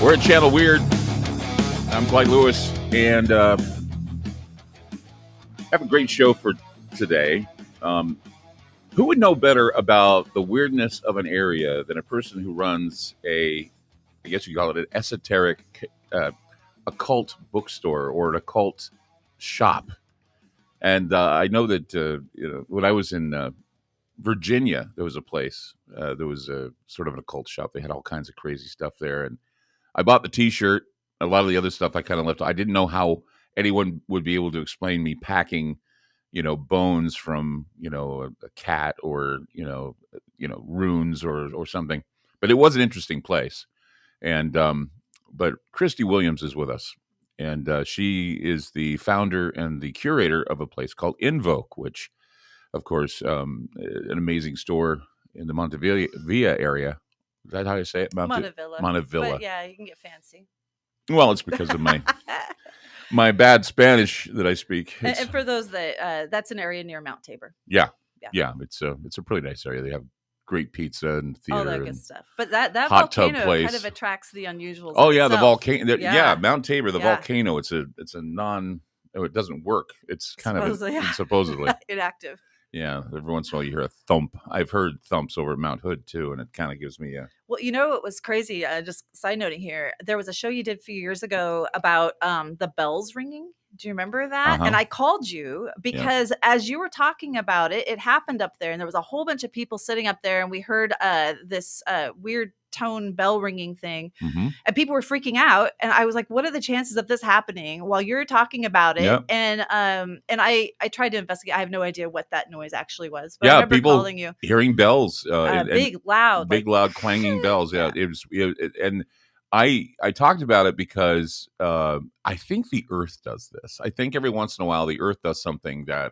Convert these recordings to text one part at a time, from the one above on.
We're at Channel Weird. I'm Clyde Lewis, and have a great show for today. Who would know better about the weirdness of an area than a person who runs I guess you call it an esoteric, occult bookstore or an occult shop? And I know that when I was in Virginia, there was a place. There was a sort of an occult shop. They had all kinds of crazy stuff there, and I bought the T-shirt. A lot of the other stuff I kind of left. I didn't know how anyone would be able to explain me packing, bones from, a cat or, runes or something. But it was an interesting place. And but Christy Williams is with us, and she is the founder and the curator of a place called Invoke, which, of course, an amazing store in the Montevilla area. Is that how you say it? Montevilla. Montevilla. But yeah, you can get fancy. Well, it's because of my bad Spanish that I speak. And for those that that's an area near Mount Tabor. Yeah. It's a pretty nice area. They have great pizza and theater, all that good stuff. But that hot volcano tub place kind of attracts the unusual. Oh yeah, the volcano. Yeah, Mount Tabor, the Yeah. volcano. It's a non. Oh, it doesn't work. It's kind Supposedly, of supposedly inactive. Yeah, every once in a while you hear a thump. I've heard thumps over at Mount Hood too, and it kind of gives me a. Well, it was crazy. Just side noting here, there was a show you did a few years ago about the bells ringing. Do you remember that? Uh-huh. And I called you because as you were talking about it, it happened up there, and there was a whole bunch of people sitting up there, and we heard this weird tone bell ringing thing, and people were freaking out. And I was like, "What are the chances of this happening while you're talking about it?" Yep. And I tried to investigate. I have no idea what that noise actually was, but I remember people calling you. hearing bells, Big, loud, clanging bells. Yeah, it was, and I talked about it because I think the Earth does this. I think every once in a while the Earth does something that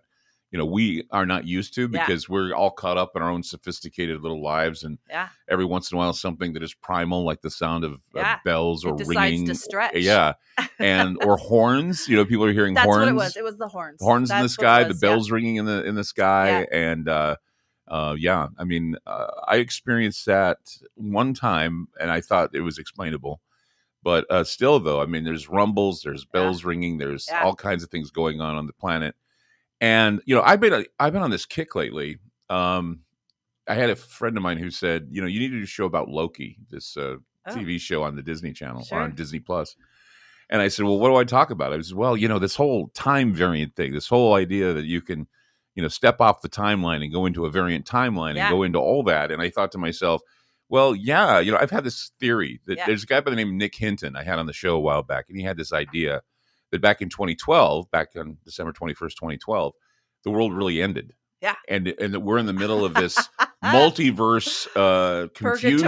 we are not used to because we're all caught up in our own sophisticated little lives, and every once in a while something that is primal, like the sound of bells or ringing, to stretch. and or horns. People are hearing That's horns. What it was. It was the horns. Horns in the sky, the bells ringing in the sky, and I mean, I experienced that one time, and I thought it was explainable. But still, though, I mean, there's rumbles, there's bells ringing, there's all kinds of things going on the planet. And I've been on this kick lately. I had a friend of mine who said, you need to do a show about Loki, this TV show on the Disney Channel or on Disney Plus. And I said, well, what do I talk about? I said, well, this whole time variant thing, this whole idea that you can, step off the timeline and go into a variant timeline and go into all that. And I thought to myself, well, I've had this theory that there's a guy by the name of Nick Hinton I had on the show a while back, and he had this idea that back in 2012, back on December 21st, 2012, the world really ended. Yeah. And that we're in the middle of this multiverse confusion.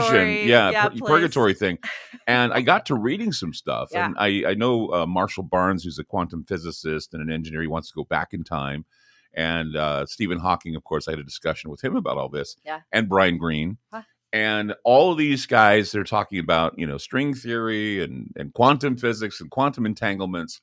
Purgatory thing. And I got to reading some stuff. And I know Marshall Barnes, who's a quantum physicist and an engineer. He wants to go back in time. And Stephen Hawking, of course, I had a discussion with him about all this. Yeah. And Brian Greene. Huh. And all of these guys, they're talking about, string theory and quantum physics and quantum entanglements.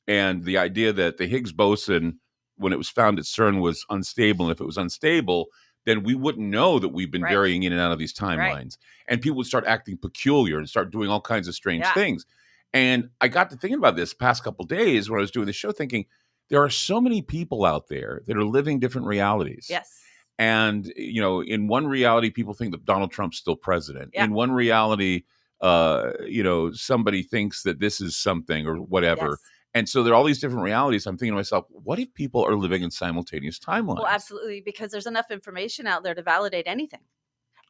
And the idea that the Higgs boson, when it was found at CERN, was unstable. And if it was unstable, then we wouldn't know that we've been varying in and out of these timelines. Right. And people would start acting peculiar and start doing all kinds of strange things. And I got to thinking about this past couple of days when I was doing the show, thinking there are so many people out there that are living different realities. Yes. And, in one reality, people think that Donald Trump's still president. Yeah. In one reality, somebody thinks that this is something or whatever. Yes. And so there are all these different realities. I'm thinking to myself, what if people are living in simultaneous timelines? Well, absolutely, because there's enough information out there to validate anything.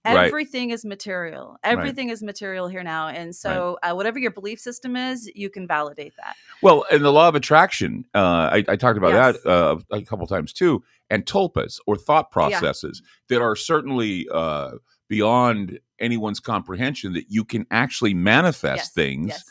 Everything is material. Everything is material here now. And so whatever your belief system is, you can validate that. Well, and the law of attraction, I talked about that a couple times too, and tulpas or thought processes that are certainly beyond anyone's comprehension, that you can actually manifest things. Yes.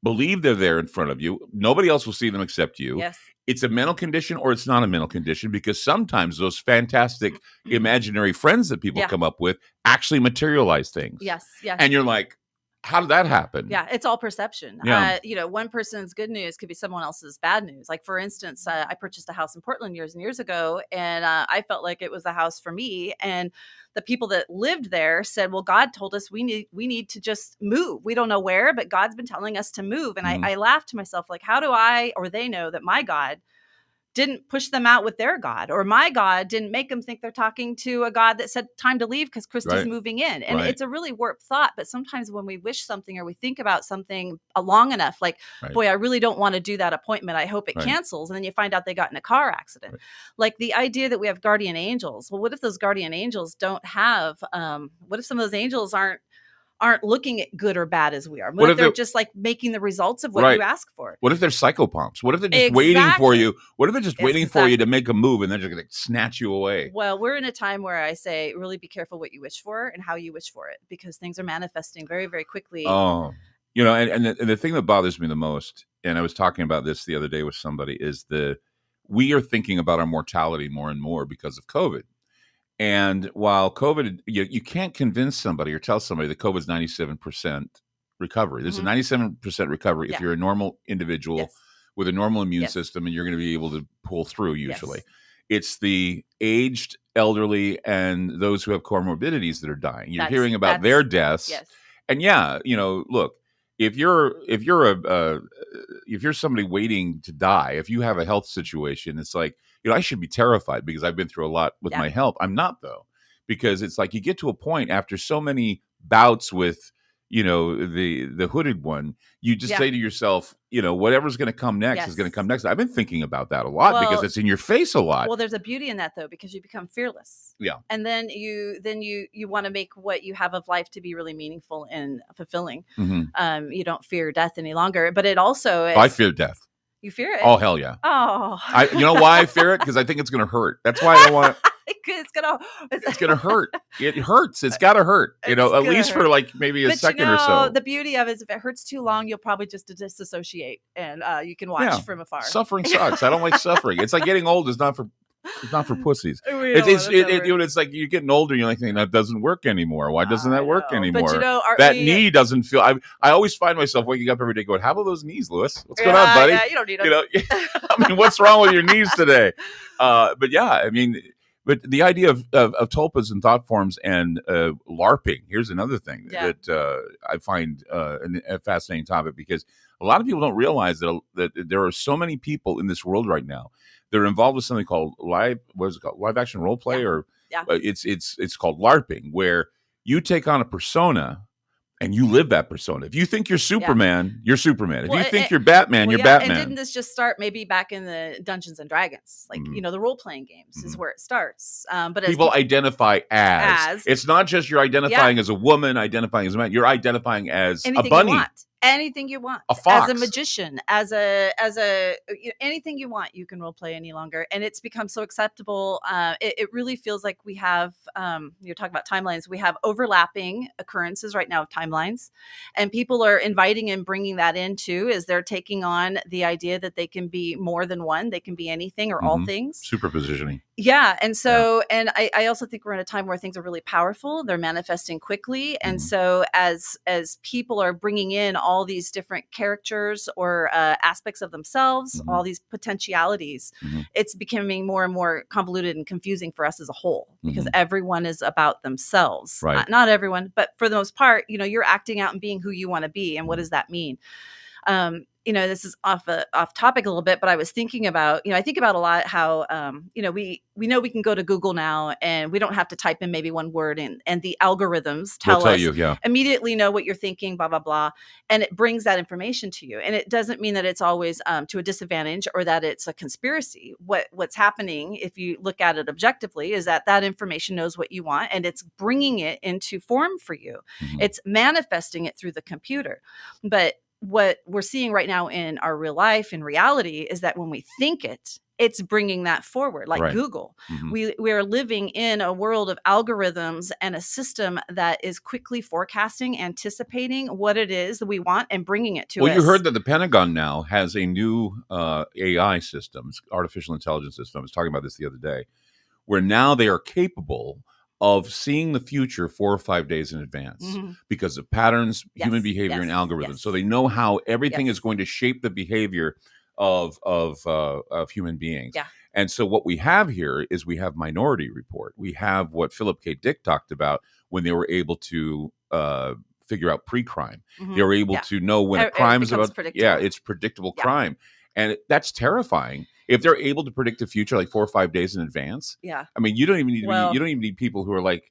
Believe they're there in front of you. Nobody else will see them except you. Yes. It's a mental condition or it's not a mental condition, because sometimes those fantastic imaginary friends that people come up with actually materialize things. Yes, yes. And you're like, how did that happen? Yeah, it's all perception. Yeah. One person's good news could be someone else's bad news. Like, for instance, I purchased a house in Portland years and years ago, and I felt like it was the house for me. And the people that lived there said, well, God told us we need to just move. We don't know where, but God's been telling us to move. And I laughed to myself, like, how do I, or they know that my God didn't push them out with their God, or my God didn't make them think they're talking to a God that said time to leave because Christy's moving in. And it's a really warped thought. But sometimes when we wish something or we think about something long enough, like, boy, I really don't want to do that appointment. I hope it cancels. And then you find out they got in a car accident. Like the idea that we have guardian angels. Well, what if those guardian angels don't have, what if some of those angels aren't looking at good or bad as we are? What if they're just like making the results of what you ask for? What if they're psychopomps? What if they're just waiting for you? What if they're just waiting for you to make a move and they're just going to snatch you away? Well, we're in a time where I say, really be careful what you wish for and how you wish for it, because things are manifesting very, very quickly. Oh, and the thing that bothers me the most, and I was talking about this the other day with somebody, is we are thinking about our mortality more and more because of COVID. And while COVID, you can't convince somebody or tell somebody that COVID is 97% recovery. There's a 97% recovery if you're a normal individual with a normal immune system, and you're going to be able to pull through usually. It's the aged, elderly, and those who have comorbidities that are dying. You're hearing about their deaths. Yes. And look, if you're somebody waiting to die, if you have a health situation, it's like, I should be terrified because I've been through a lot with my health. I'm not, though, because it's like you get to a point after so many bouts with, the hooded one, you just say to yourself, whatever's going to come next is going to come next. I've been thinking about that a lot because it's in your face a lot. Well, there's a beauty in that, though, because you become fearless. Yeah. And then you want to make what you have of life to be really meaningful and fulfilling. Mm-hmm. You don't fear death any longer, but it also is, I fear death. You fear it? Oh, hell yeah. Oh. You know why I fear it? Because I think it's going to hurt. That's why I don't want to. It's going to hurt. It hurts. It's got to hurt. At least for like maybe a second or so. The beauty of it is if it hurts too long, you'll probably just disassociate and you can watch from afar. Suffering sucks. I don't like suffering. It's like getting old is not for pussies. It's like you're getting older and you're like thinking that doesn't work anymore. Why doesn't that work anymore? But knee doesn't feel. I always find myself waking up every day going, "How about those knees, Lewis? What's going on, buddy? Yeah, you don't need them. I mean, what's wrong with your knees today?" But the idea of tulpas and thought forms and LARPing. Here's another thing that I find a fascinating topic, because a lot of people don't realize that there are so many people in this world right now. They're involved with something called live action role play, or it's called LARPing, where you take on a persona and you live that persona. If you think you're Superman, you're Superman. If you think you're Batman, you're Batman. And didn't this just start maybe back in the Dungeons and Dragons? Like, the role-playing games is where it starts. But people identify as. It's not just you're identifying as a woman, identifying as a man. You're identifying as a bunny. Anything you want, a fox, as a magician, as anything you want, you can role play any longer, and it's become so acceptable. It really feels like we have. You're talking about timelines. We have overlapping occurrences right now of timelines, and people are inviting and bringing that into as they're taking on the idea that they can be more than one. They can be anything or all things. Superpositioning. Yeah, and so, and I also think we're in a time where things are really powerful. They're manifesting quickly, and so as people are bringing in all these different characters or aspects of themselves, all these potentialities, it's becoming more and more convoluted and confusing for us as a whole, because everyone is about themselves. Right. Not everyone, but for the most part, you're acting out and being who you want to be. And what does that mean? This is off topic a little bit, but I was thinking about, I think about a lot how, we know we can go to Google now and we don't have to type in maybe one word and the algorithms tell us immediately know what you're thinking, blah, blah, blah. And it brings that information to you. And it doesn't mean that it's always to a disadvantage or that it's a conspiracy. What's happening, if you look at it objectively, is that information knows what you want and it's bringing it into form for you. It's manifesting it through the computer. But what we're seeing right now in our real life, in reality, is that when we think it's bringing that forward, like Google. We are living in a world of algorithms and a system that is quickly forecasting, anticipating what it is that we want and bringing it to us. Well, you heard that the Pentagon now has a new AI system, artificial intelligence system. I was talking about this the other day, where now they are capable of seeing the future 4 or 5 days in advance because of patterns, human behavior, and algorithms. So they know how everything is going to shape the behavior of human beings. Yeah. And so what we have here is we have Minority Report. We have what Philip K. Dick talked about when they were able to figure out pre-crime. They were able to know when a crime is about. Yeah, it's predictable crime, and that's terrifying. If they're able to predict the future like 4 or 5 days in advance, I mean, you don't even need you don't even need people who are like,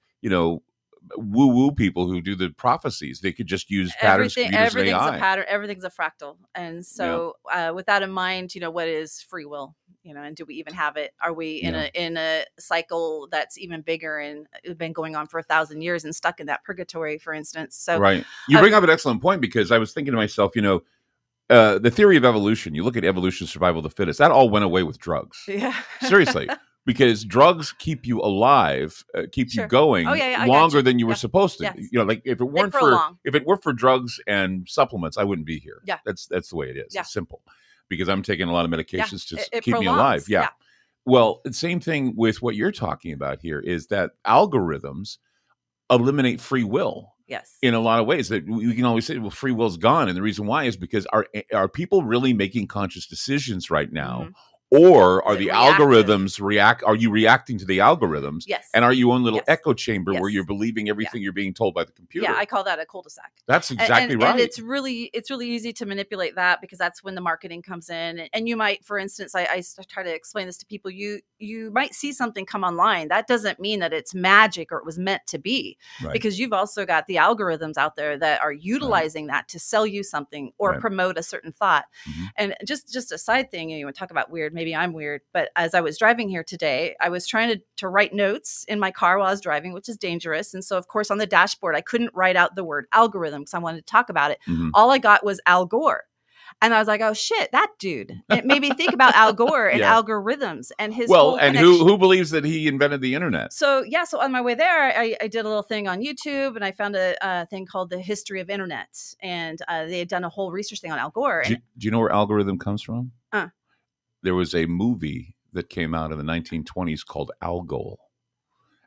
woo-woo people who do the prophecies. They could just use patterns, computers, and AI. Everything's a pattern. Everything's a fractal. And so with that in mind, what is free will? And do we even have it? Are we in a cycle that's even bigger and been going on for 1,000 years and stuck in that purgatory, for instance? So right. You bring up an excellent point, because I was thinking to myself, the theory of evolution, you look at evolution, survival of the fittest, that all went away with drugs. Yeah. Seriously. Because drugs keep you alive, keep you going longer than you were supposed to. Yes. Like if it weren't for drugs and supplements, I wouldn't be here. Yeah. That's the way it is. Yeah. It's simple. Because I'm taking a lot of medications to keep prolongs. Me alive. Yeah. Well, the same thing with what you're talking about here is that algorithms eliminate free will. Yes. In a lot of ways, that we can always say, well, free will's gone. And the reason why is because are people really making conscious decisions right now? Or are the algorithms are you reacting to the algorithms? Yes. And are you in a little echo chamber where you're believing everything you're being told by the computer? Yeah, I call that a cul-de-sac. That's exactly right. And it's really easy to manipulate that, because that's when the marketing comes in. And you might, for instance, I try to explain this to people, you might see something come online. That doesn't mean that it's magic or it was meant to be. Right. Because you've also got the algorithms out there that are utilizing that to sell you something or promote a certain thought. And just a side thing, you want to talk about weird, maybe I'm weird, but as I was driving here today, I was trying to write notes in my car while I was driving, which is dangerous. And so, of course, on the dashboard, I couldn't write out the word algorithm because I wanted to talk about it. All I got was Al Gore. And I was like, oh, shit, that dude. It made me think about Al Gore and algorithms and his whole and who believes that he invented the internet? So on my way there, I did a little thing on YouTube, and I found a thing called The History of Internet. And they had done a whole research thing on Al Gore. Do you know where algorithm comes from? There was a movie that came out in the 1920s called Algol.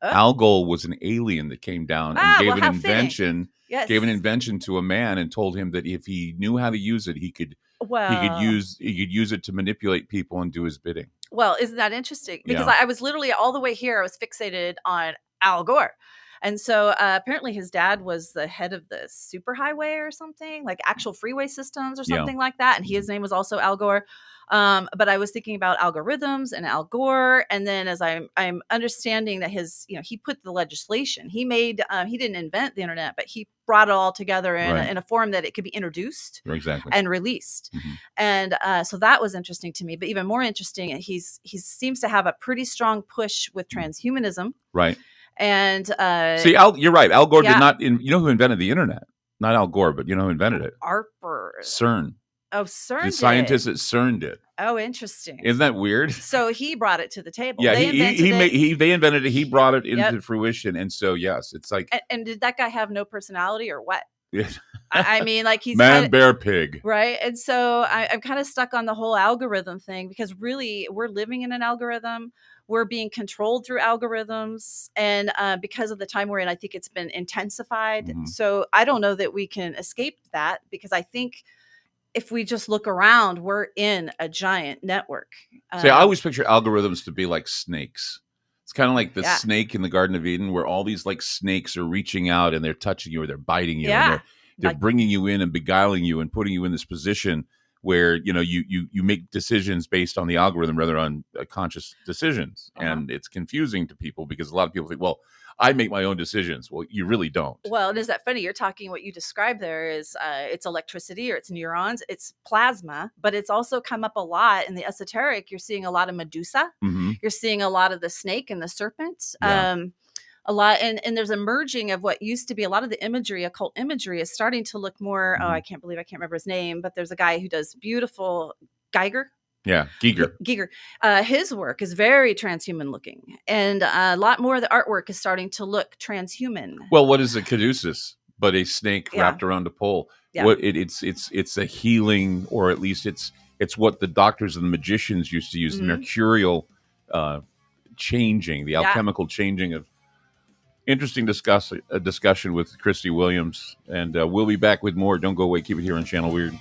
Algol was an alien that came down and gave an invention. Yes. Gave an invention to a man and told him that if he knew how to use it, he could use it to manipulate people and do his bidding. Well, isn't that interesting? Because I was literally all the way here, I was fixated on Al Gore. And so apparently his dad was the head of the superhighway or something, like actual freeway systems or something like that. And his name was also Al Gore. But I was thinking about algorithms and Al Gore. And then as I'm understanding that he put the legislation, he didn't invent the internet, but he brought it all together in a form that it could be introduced and released. And so that was interesting to me. But even more interesting, he seems to have a pretty strong push with transhumanism. Right. And see, you're right. Al Gore did not. You know who invented the internet? Not Al Gore, but you know who invented it? CERN. Oh, CERN. The scientists at CERN did. Oh, interesting. Isn't that weird? So he brought it to the table. Yeah, they invented it. He brought it into fruition, and so yes, it's like. And did that guy have no personality or what? I mean, like he's man, bear, pig, right? And so I'm kind of stuck on the whole algorithm thing, because really we're living in an algorithm. We're being controlled through algorithms, and because of the time we're in, I think it's been intensified. So I don't know that we can escape that, because I think if we just look around, we're in a giant network. See, I always picture algorithms to be like snakes. It's kind of like the snake in the Garden of Eden, where all these like snakes are reaching out and they're touching you or they're biting you. And they're bringing you in and beguiling you and putting you in this position where, you make decisions based on the algorithm rather on conscious decisions. And it's confusing to people, because a lot of people think, well, I make my own decisions. Well, you really don't. Well, and is that funny? You're talking, what you described there is it's electricity, or it's neurons, it's plasma, but it's also come up a lot in the esoteric. You're seeing a lot of Medusa. You're seeing a lot of the snake and the serpent. A lot, and there's a merging of what used to be a lot of the imagery, occult imagery, is starting to look more. I can't remember his name, but there's a guy who does beautiful Geiger. Yeah, Giger. His work is very transhuman looking, and a lot more of the artwork is starting to look transhuman. Well, what is a caduceus but a snake wrapped around a pole? Yeah. What it's a healing, or at least it's what the doctors and the magicians used to use, the mercurial changing, the alchemical changing of Interesting discussion with Kristie Williams, and we'll be back with more. Don't go away. Keep it here on Channel Weird.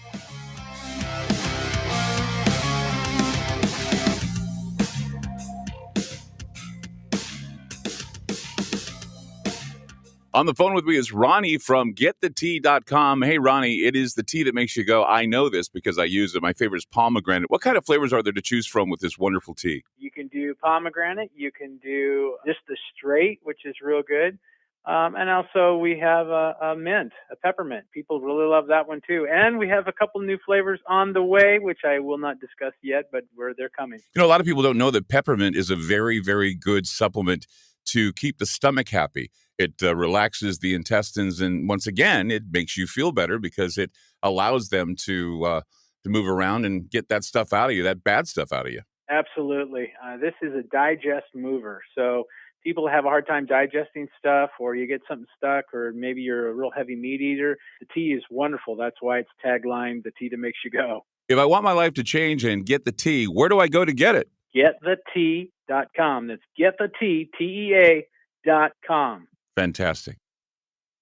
On the phone with me is Ronnie from GetTheTea.com. Hey, Ronnie, it is the tea that makes you go, I know this because I use it. My favorite is pomegranate. What kind of flavors are there to choose from with this wonderful tea? You can do pomegranate. You can do just the straight, which is real good. And also we have a mint, a peppermint. People really love that one too. And we have a couple new flavors on the way, which I will not discuss yet, but they're coming. You know, a lot of people don't know that peppermint is a very, very good supplement to keep the stomach happy. It relaxes the intestines, and once again, it makes you feel better because it allows them to move around and get that stuff out of you, that bad stuff out of you. Absolutely. This is a digest mover. So people have a hard time digesting stuff, or you get something stuck, or maybe you're a real heavy meat eater. The tea is wonderful. That's why it's taglined, the tea that makes you go. If I want my life to change and get the tea, where do I go to get it? GetTheTea.com. That's GetTheTea, TEA.com. Fantastic.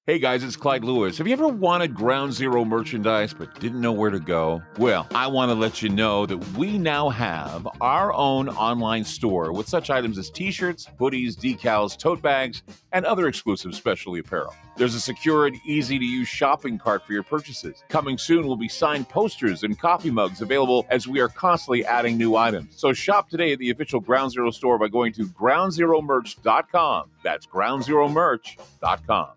Hey guys, it's Clyde Lewis. Have you ever wanted Ground Zero merchandise but didn't know where to go? Well, I want to let you know that we now have our own online store with such items as t-shirts, hoodies, decals, tote bags, and other exclusive specialty apparel. There's a secure and easy-to-use shopping cart for your purchases. Coming soon will be signed posters and coffee mugs available as we are constantly adding new items. So shop today at the official Ground Zero store by going to groundzeromerch.com. That's groundzeromerch.com.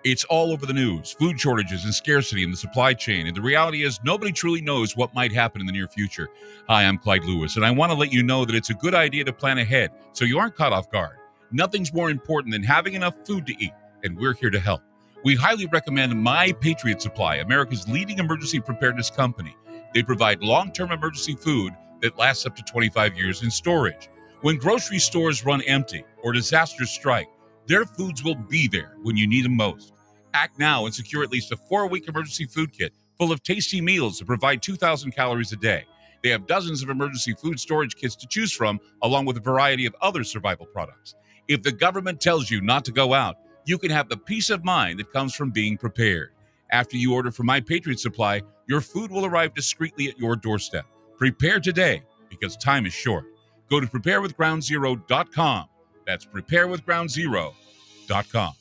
It's all over the news, food shortages and scarcity in the supply chain. And the reality is nobody truly knows what might happen in the near future. Hi, I'm Clyde Lewis, and I want to let you know that it's a good idea to plan ahead so you aren't caught off guard. Nothing's more important than having enough food to eat, and we're here to help. We highly recommend My Patriot Supply, America's leading emergency preparedness company. They provide long-term emergency food that lasts up to 25 years in storage. When grocery stores run empty or disasters strike, their foods will be there when you need them most. Act now and secure at least a 4-week emergency food kit full of tasty meals that provide 2,000 calories a day. They have dozens of emergency food storage kits to choose from, along with a variety of other survival products. If the government tells you not to go out, you can have the peace of mind that comes from being prepared. After you order from My Patriot Supply, your food will arrive discreetly at your doorstep. Prepare today, because time is short. Go to preparewithgroundzero.com. That's preparewithgroundzero.com.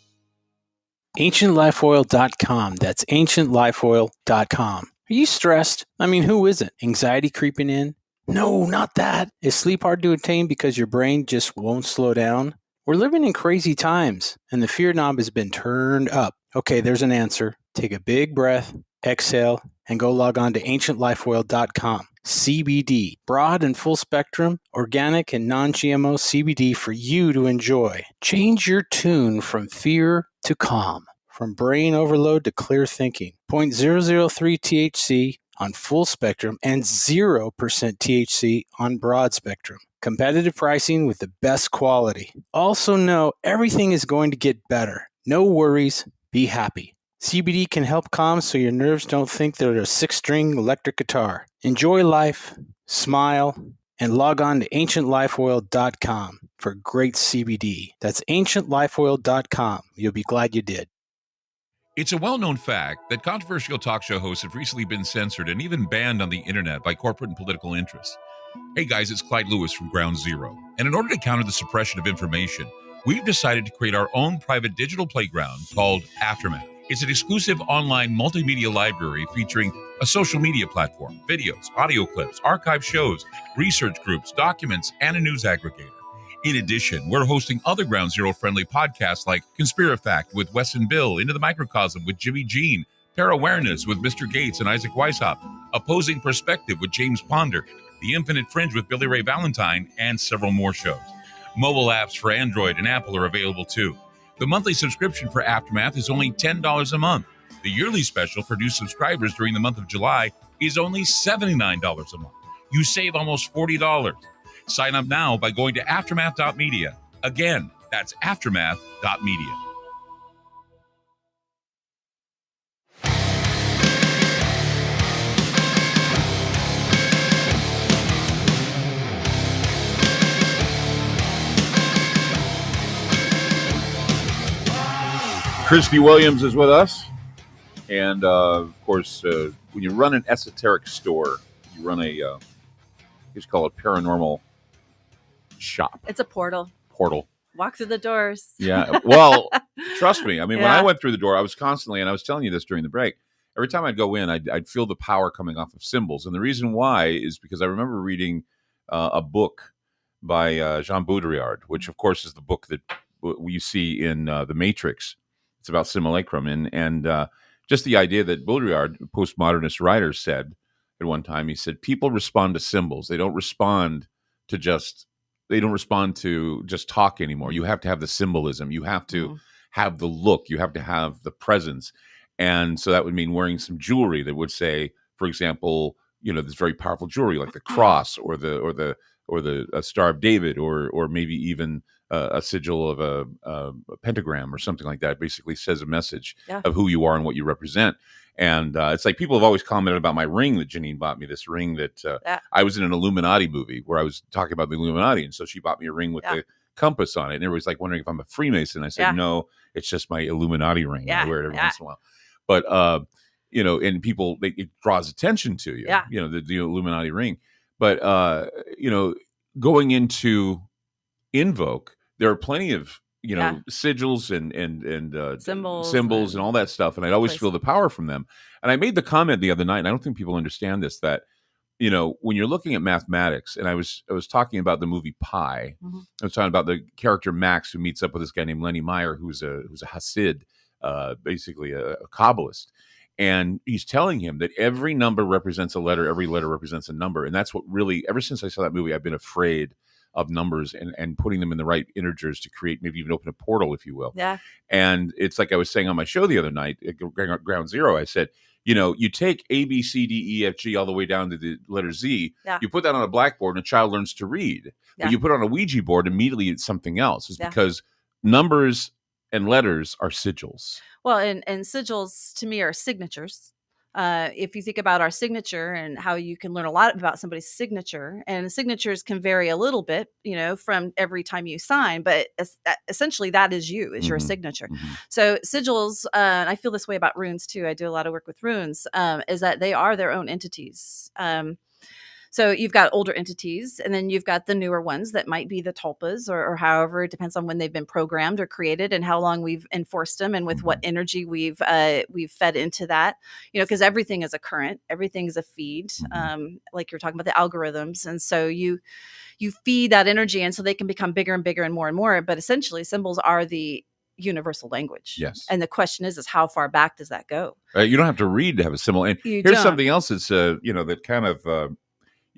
AncientLifeOil.com. That's AncientLifeOil.com. Are you stressed? I mean, who isn't? Anxiety creeping in? No, not that. Is sleep hard to attain because your brain just won't slow down? We're living in crazy times, and the fear knob has been turned up. Okay, there's an answer. Take a big breath, exhale, and go log on to AncientLifeOil.com. CBD, broad and full spectrum, organic and non-GMO CBD for you to enjoy. Change your tune from fear to calm, from brain overload to clear thinking. 0.003 THC on full spectrum and 0% THC on broad spectrum. Competitive pricing with the best quality. Also know everything is going to get better. No worries, be happy. CBD can help calm so your nerves don't think they're a 6-string electric guitar. Enjoy life, smile, and log on to AncientLifeOil.com for great CBD. That's AncientLifeOil.com. You'll be glad you did. It's a well-known fact that controversial talk show hosts have recently been censored and even banned on the internet by corporate and political interests. Hey guys, it's Clyde Lewis from Ground Zero. And in order to counter the suppression of information, we've decided to create our own private digital playground called Aftermath. It's an exclusive online multimedia library featuring a social media platform, videos, audio clips, archive shows, research groups, documents, and a news aggregator. In addition, we're hosting other Ground Zero-friendly podcasts like Conspirafact with Wes and Bill, Into the Microcosm with Jimmy Jean, Parawareness with Mr. Gates and Isaac Weishaupt, Opposing Perspective with James Ponder, The Infinite Fringe with Billy Ray Valentine, and several more shows. Mobile apps for Android and Apple are available too. The monthly subscription for Aftermath is only $10 a month. The yearly special for new subscribers during the month of July is only $79 a month. You save almost $40. Sign up now by going to aftermath.media. Again, that's aftermath.media. Christy Williams is with us. And, of course, when you run an esoteric store, you run it's called a paranormal shop. It's a portal. Walk through the doors. Yeah. Well, trust me. I mean, when I went through the door, I was constantly, and I was telling you this during the break, every time I'd go in, I'd feel the power coming off of symbols. And the reason why is because I remember reading a book by Jean Baudrillard, which, of course, is the book that you see in The Matrix. It's about simulacrum. And just the idea that Baudrillard, postmodernist writer, said at one time, he said, people respond to symbols. They don't respond to just talk anymore. You have to have the symbolism. You have to have the look. You have to have the presence. And so that would mean wearing some jewelry that would say, for example, this very powerful jewelry like the cross or the Star of David or maybe even a sigil of a pentagram or something like that. Basically says a message of who you are and what you represent. And it's like people have always commented about my ring that Janine bought me, this ring that I was in an Illuminati movie where I was talking about the Illuminati. And so she bought me a ring with the compass on it. And everybody's like wondering if I'm a Freemason. I said, no, it's just my Illuminati ring. I wear it every once in a while. But, and people, it draws attention to you, the Illuminati ring. But, going into Invoke, there are plenty of, sigils and symbols and all that stuff. And I'd always feel the power from them. And I made the comment the other night, and I don't think people understand this, that, when you're looking at mathematics, and I was talking about the movie Pi, I was talking about the character Max, who meets up with this guy named Lenny Meyer, who's a Hasid, basically a Kabbalist. And he's telling him that every number represents a letter, every letter represents a number. And that's what really, ever since I saw that movie, I've been afraid of numbers and putting them in the right integers to create, maybe even open a portal, if you will. Yeah. And it's like I was saying on my show the other night, at Ground Zero, I said, you take A, B, C, D, E, F, G all the way down to the letter Z. Yeah. You put that on a blackboard and a child learns to read. Yeah. But you put it on a Ouija board, immediately it's something else. It's because numbers and letters are sigils. Well, and sigils to me are signatures. If you think about our signature and how you can learn a lot about somebody's signature, and signatures can vary a little bit, from every time you sign, but essentially that is your signature. So sigils, and I feel this way about runes too. I do a lot of work with runes, is that they are their own entities. So you've got older entities, and then you've got the newer ones that might be the tulpas, or however, it depends on when they've been programmed or created and how long we've enforced them and with what energy we've fed into that, because everything is a current, everything is a feed, like you're talking about the algorithms. And so you feed that energy, and so they can become bigger and bigger and more. But essentially symbols are the universal language. Yes. And the question is how far back does that go? You don't have to read to have a symbol. And here's something else that's, that kind of,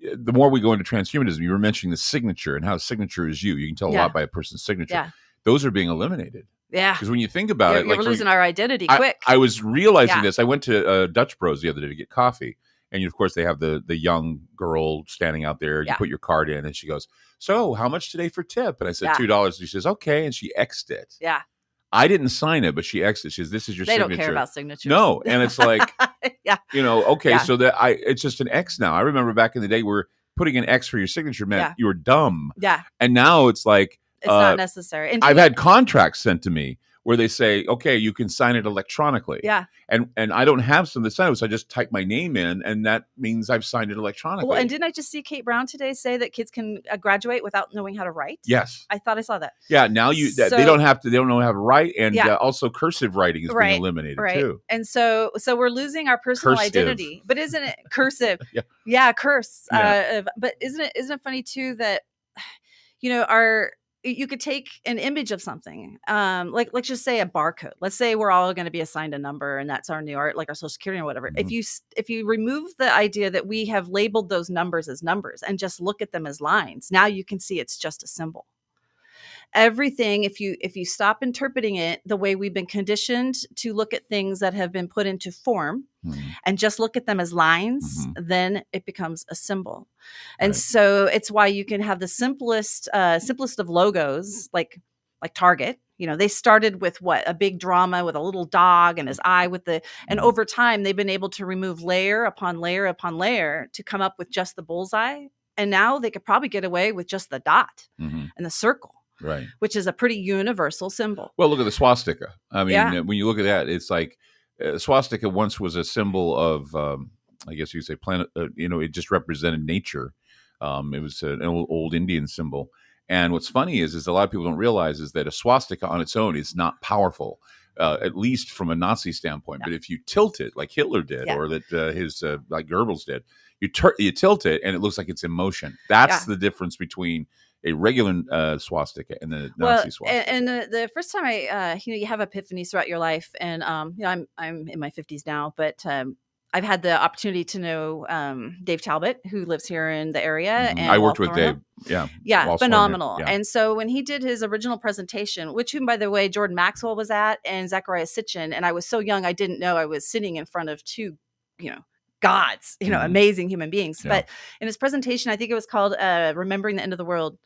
the more we go into transhumanism, you were mentioning the signature and how a signature is you. You can tell a lot by a person's signature. Yeah. Those are being eliminated. Yeah. Because when you think about it, we're losing our identity quick. I was realizing this. I went to Dutch Bros the other day to get coffee. And of course, they have the young girl standing out there. You put your card in, and she goes, "So, how much today for tip?" And I said, $2. She says, "Okay." And she X'd it. Yeah. I didn't sign it, but she X'd it. She says, "This is your signature." They don't care about signatures. No. And it's like, so that it's just an X now. I remember back in the day where putting an X for your signature meant you were dumb. Yeah. And now it's like, it's not necessary. And I've had contracts sent to me where they say, okay, you can sign it electronically. Yeah. And I don't have some to sign it, so I just type my name in, and that means I've signed it electronically. Well, and didn't I just see Kate Brown today say that kids can graduate without knowing how to write? Yes. I thought I saw that. Yeah. Now they don't know how to write, and also cursive writing is being eliminated too. And so we're losing our personal identity. But isn't it cursive? Yeah. Curse. Yeah. But isn't it funny too that you could take an image of something, like let's just say a barcode. Let's say we're all going to be assigned a number, and that's our new art, like our Social Security or whatever. If you remove the idea that we have labeled those numbers as numbers and just look at them as lines, now you can see it's just a symbol. Everything, if you stop interpreting it the way we've been conditioned to look at things that have been put into form and just look at them as lines, then it becomes a symbol. And so it's why you can have the simplest of logos, like Target. They started with a big drama with a little dog and his eye and over time they've been able to remove layer upon layer upon layer to come up with just the bullseye. And now they could probably get away with just the dot and the circle. right? Which is a pretty universal symbol. Well, look at the swastika. I mean, when you look at that, it's like swastika once was a symbol of, I guess you could say, planet. It just represented nature. It was an old Indian symbol. And what's funny is a lot of people don't realize is that a swastika on its own is not powerful, at least from a Nazi standpoint. But if you tilt it, like Hitler did, or that like Goebbels did, you tilt it, and it looks like it's in motion. That's the difference between a regular swastika and the Nazi swastika. And the first time you have epiphanies throughout your life, and I'm in my 50s now, but I've had the opportunity to know Dave Talbot, who lives here in the area. And I worked with Dave. Yeah, phenomenal. Yeah. And so when he did his original presentation, which, by the way, Jordan Maxwell was at, and Zachariah Sitchin, and I was so young, I didn't know I was sitting in front of two, gods, amazing human beings. But in his presentation, I think it was called Remembering the End of the World.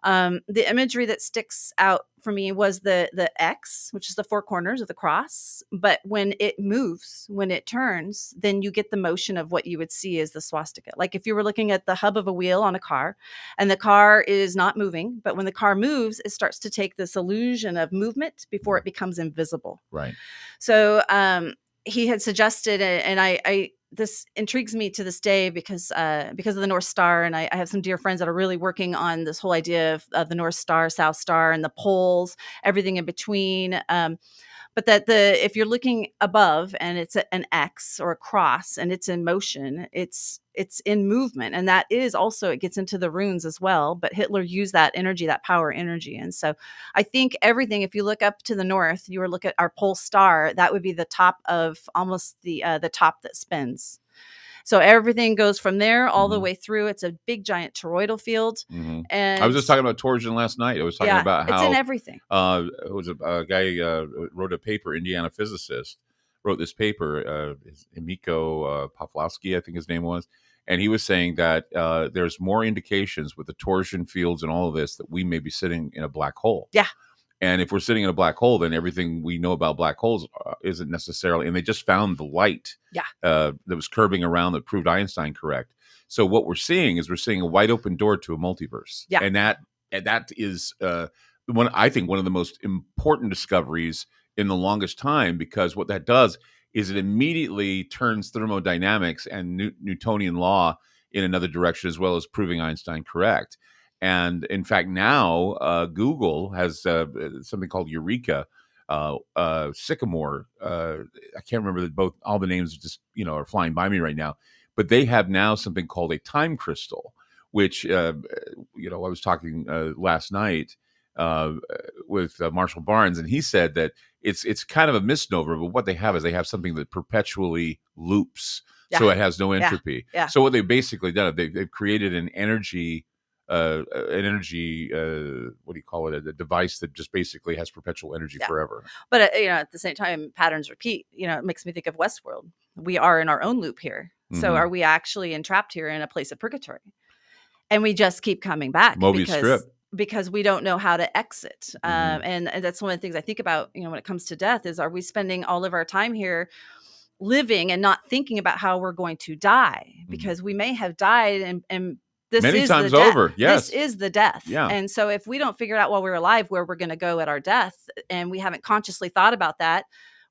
The imagery that sticks out for me was the X, which is the four corners of the cross. But when it moves, when it turns, then you get the motion of what you would see as the swastika. Like if you were looking at the hub of a wheel on a car, and the car is not moving, but when the car moves, it starts to take this illusion of movement before it becomes invisible. Right. So he had suggested, and I this intrigues me to this day because of the North Star, and I have some dear friends that are really working on this whole idea of the North Star, South Star, and the poles, everything in between. But that if you're looking above and it's an X or a cross and it's in motion, it's in movement, and that is also, it gets into the runes as well. But Hitler used that energy, that power energy, and so I think everything. If you look up to the north, you were look at our pole star, that would be the top of almost the top that spins. So everything goes from there all the way through. It's a big, giant toroidal field. And I was just talking about torsion last night. I was talking about how it's in everything. It was a guy wrote a paper, Indiana physicist, wrote this paper, Emiko Pawlowski, I think his name was. And he was saying that there's more indications with the torsion fields and all of this that we may be sitting in a black hole. Yeah. And if we're sitting in a black hole, then everything we know about black holes isn't necessarily. And they just found the light that was curving around that proved Einstein correct. So what we're seeing is a wide open door to a multiverse. Yeah. And that is one of the most important discoveries in the longest time, because what that does is it immediately turns thermodynamics and Newtonian law in another direction, as well as proving Einstein correct. And in fact, now Google has something called Eureka, Sycamore. I can't remember all the names just are flying by me right now, but they have now something called a time crystal, which I was talking last night with Marshall Barnes, and he said that it's kind of a misnomer, but what they have is something that perpetually loops, so it has no entropy. Yeah. So what they've basically done, they've created an energy. What do you call it? A device that just basically has perpetual energy forever. But at the same time, patterns repeat. It makes me think of Westworld. We are in our own loop here. So are we actually entrapped here in a place of purgatory? And we just keep coming back because we don't know how to exit. And that's one of the things I think about. When it comes to death, is are we spending all of our time here living and not thinking about how we're going to die? Because we may have died and this many is times the death. over. Yes. This is the death. Yeah. And so if we don't figure out while we're alive where we're going to go at our death, and we haven't consciously thought about that,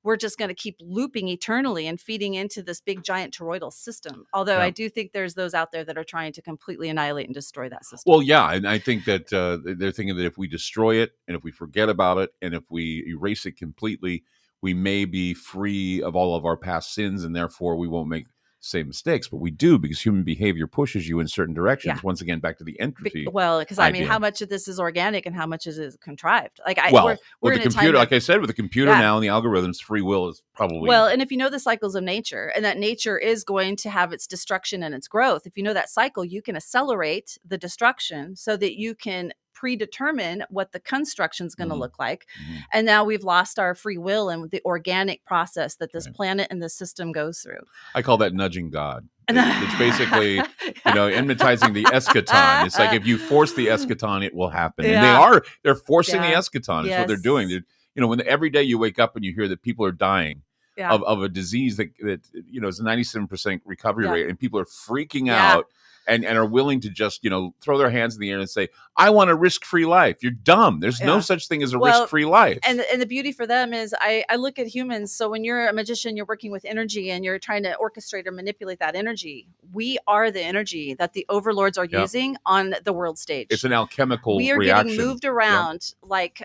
we're just going to keep looping eternally and feeding into this big giant toroidal system. Although I do think there's those out there that are trying to completely annihilate and destroy that system. Well, yeah. And I think that they're thinking that if we destroy it, and if we forget about it, and if we erase it completely, we may be free of all of our past sins, and therefore we won't make same mistakes. But we do, because human behavior pushes you in certain directions. Once again, back to the entropy. Well, because I mean, how much of this is organic and how much is contrived? Like, we're with the computer, like I said, with the computer now and the algorithms, free will is probably and if you know the cycles of nature, and that nature is going to have its destruction and its growth, if you know that cycle, you can accelerate the destruction so that you can predetermine what the construction is going to look like. And now we've lost our free will and the organic process that this planet and the system goes through. I call that nudging God. It's basically, hypnotizing the eschaton. It's like, if you force the eschaton, it will happen. And they're forcing the eschaton. Is what they're doing. When every day you wake up and you hear that people are dying, of a disease that is a 97% recovery rate, and people are freaking out and are willing to just, throw their hands in the air and say, I want a risk-free life. You're dumb. There's no such thing as a risk-free life. And the beauty for them is I look at humans. So when you're a magician, you're working with energy and you're trying to orchestrate or manipulate that energy. We are the energy that the overlords are using on the world stage. It's an alchemical reaction. We are getting moved around like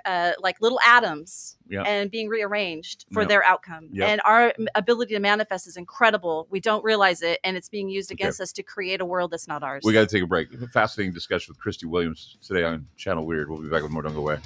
little atoms and being rearranged for their outcome. And our ability to manifest is incredible. We don't realize it, and it's being used against us to create a world that's not ours. We got to take a break. A fascinating discussion with Kristie Williams today on Channel Weird. We'll be back with more. Don't go away.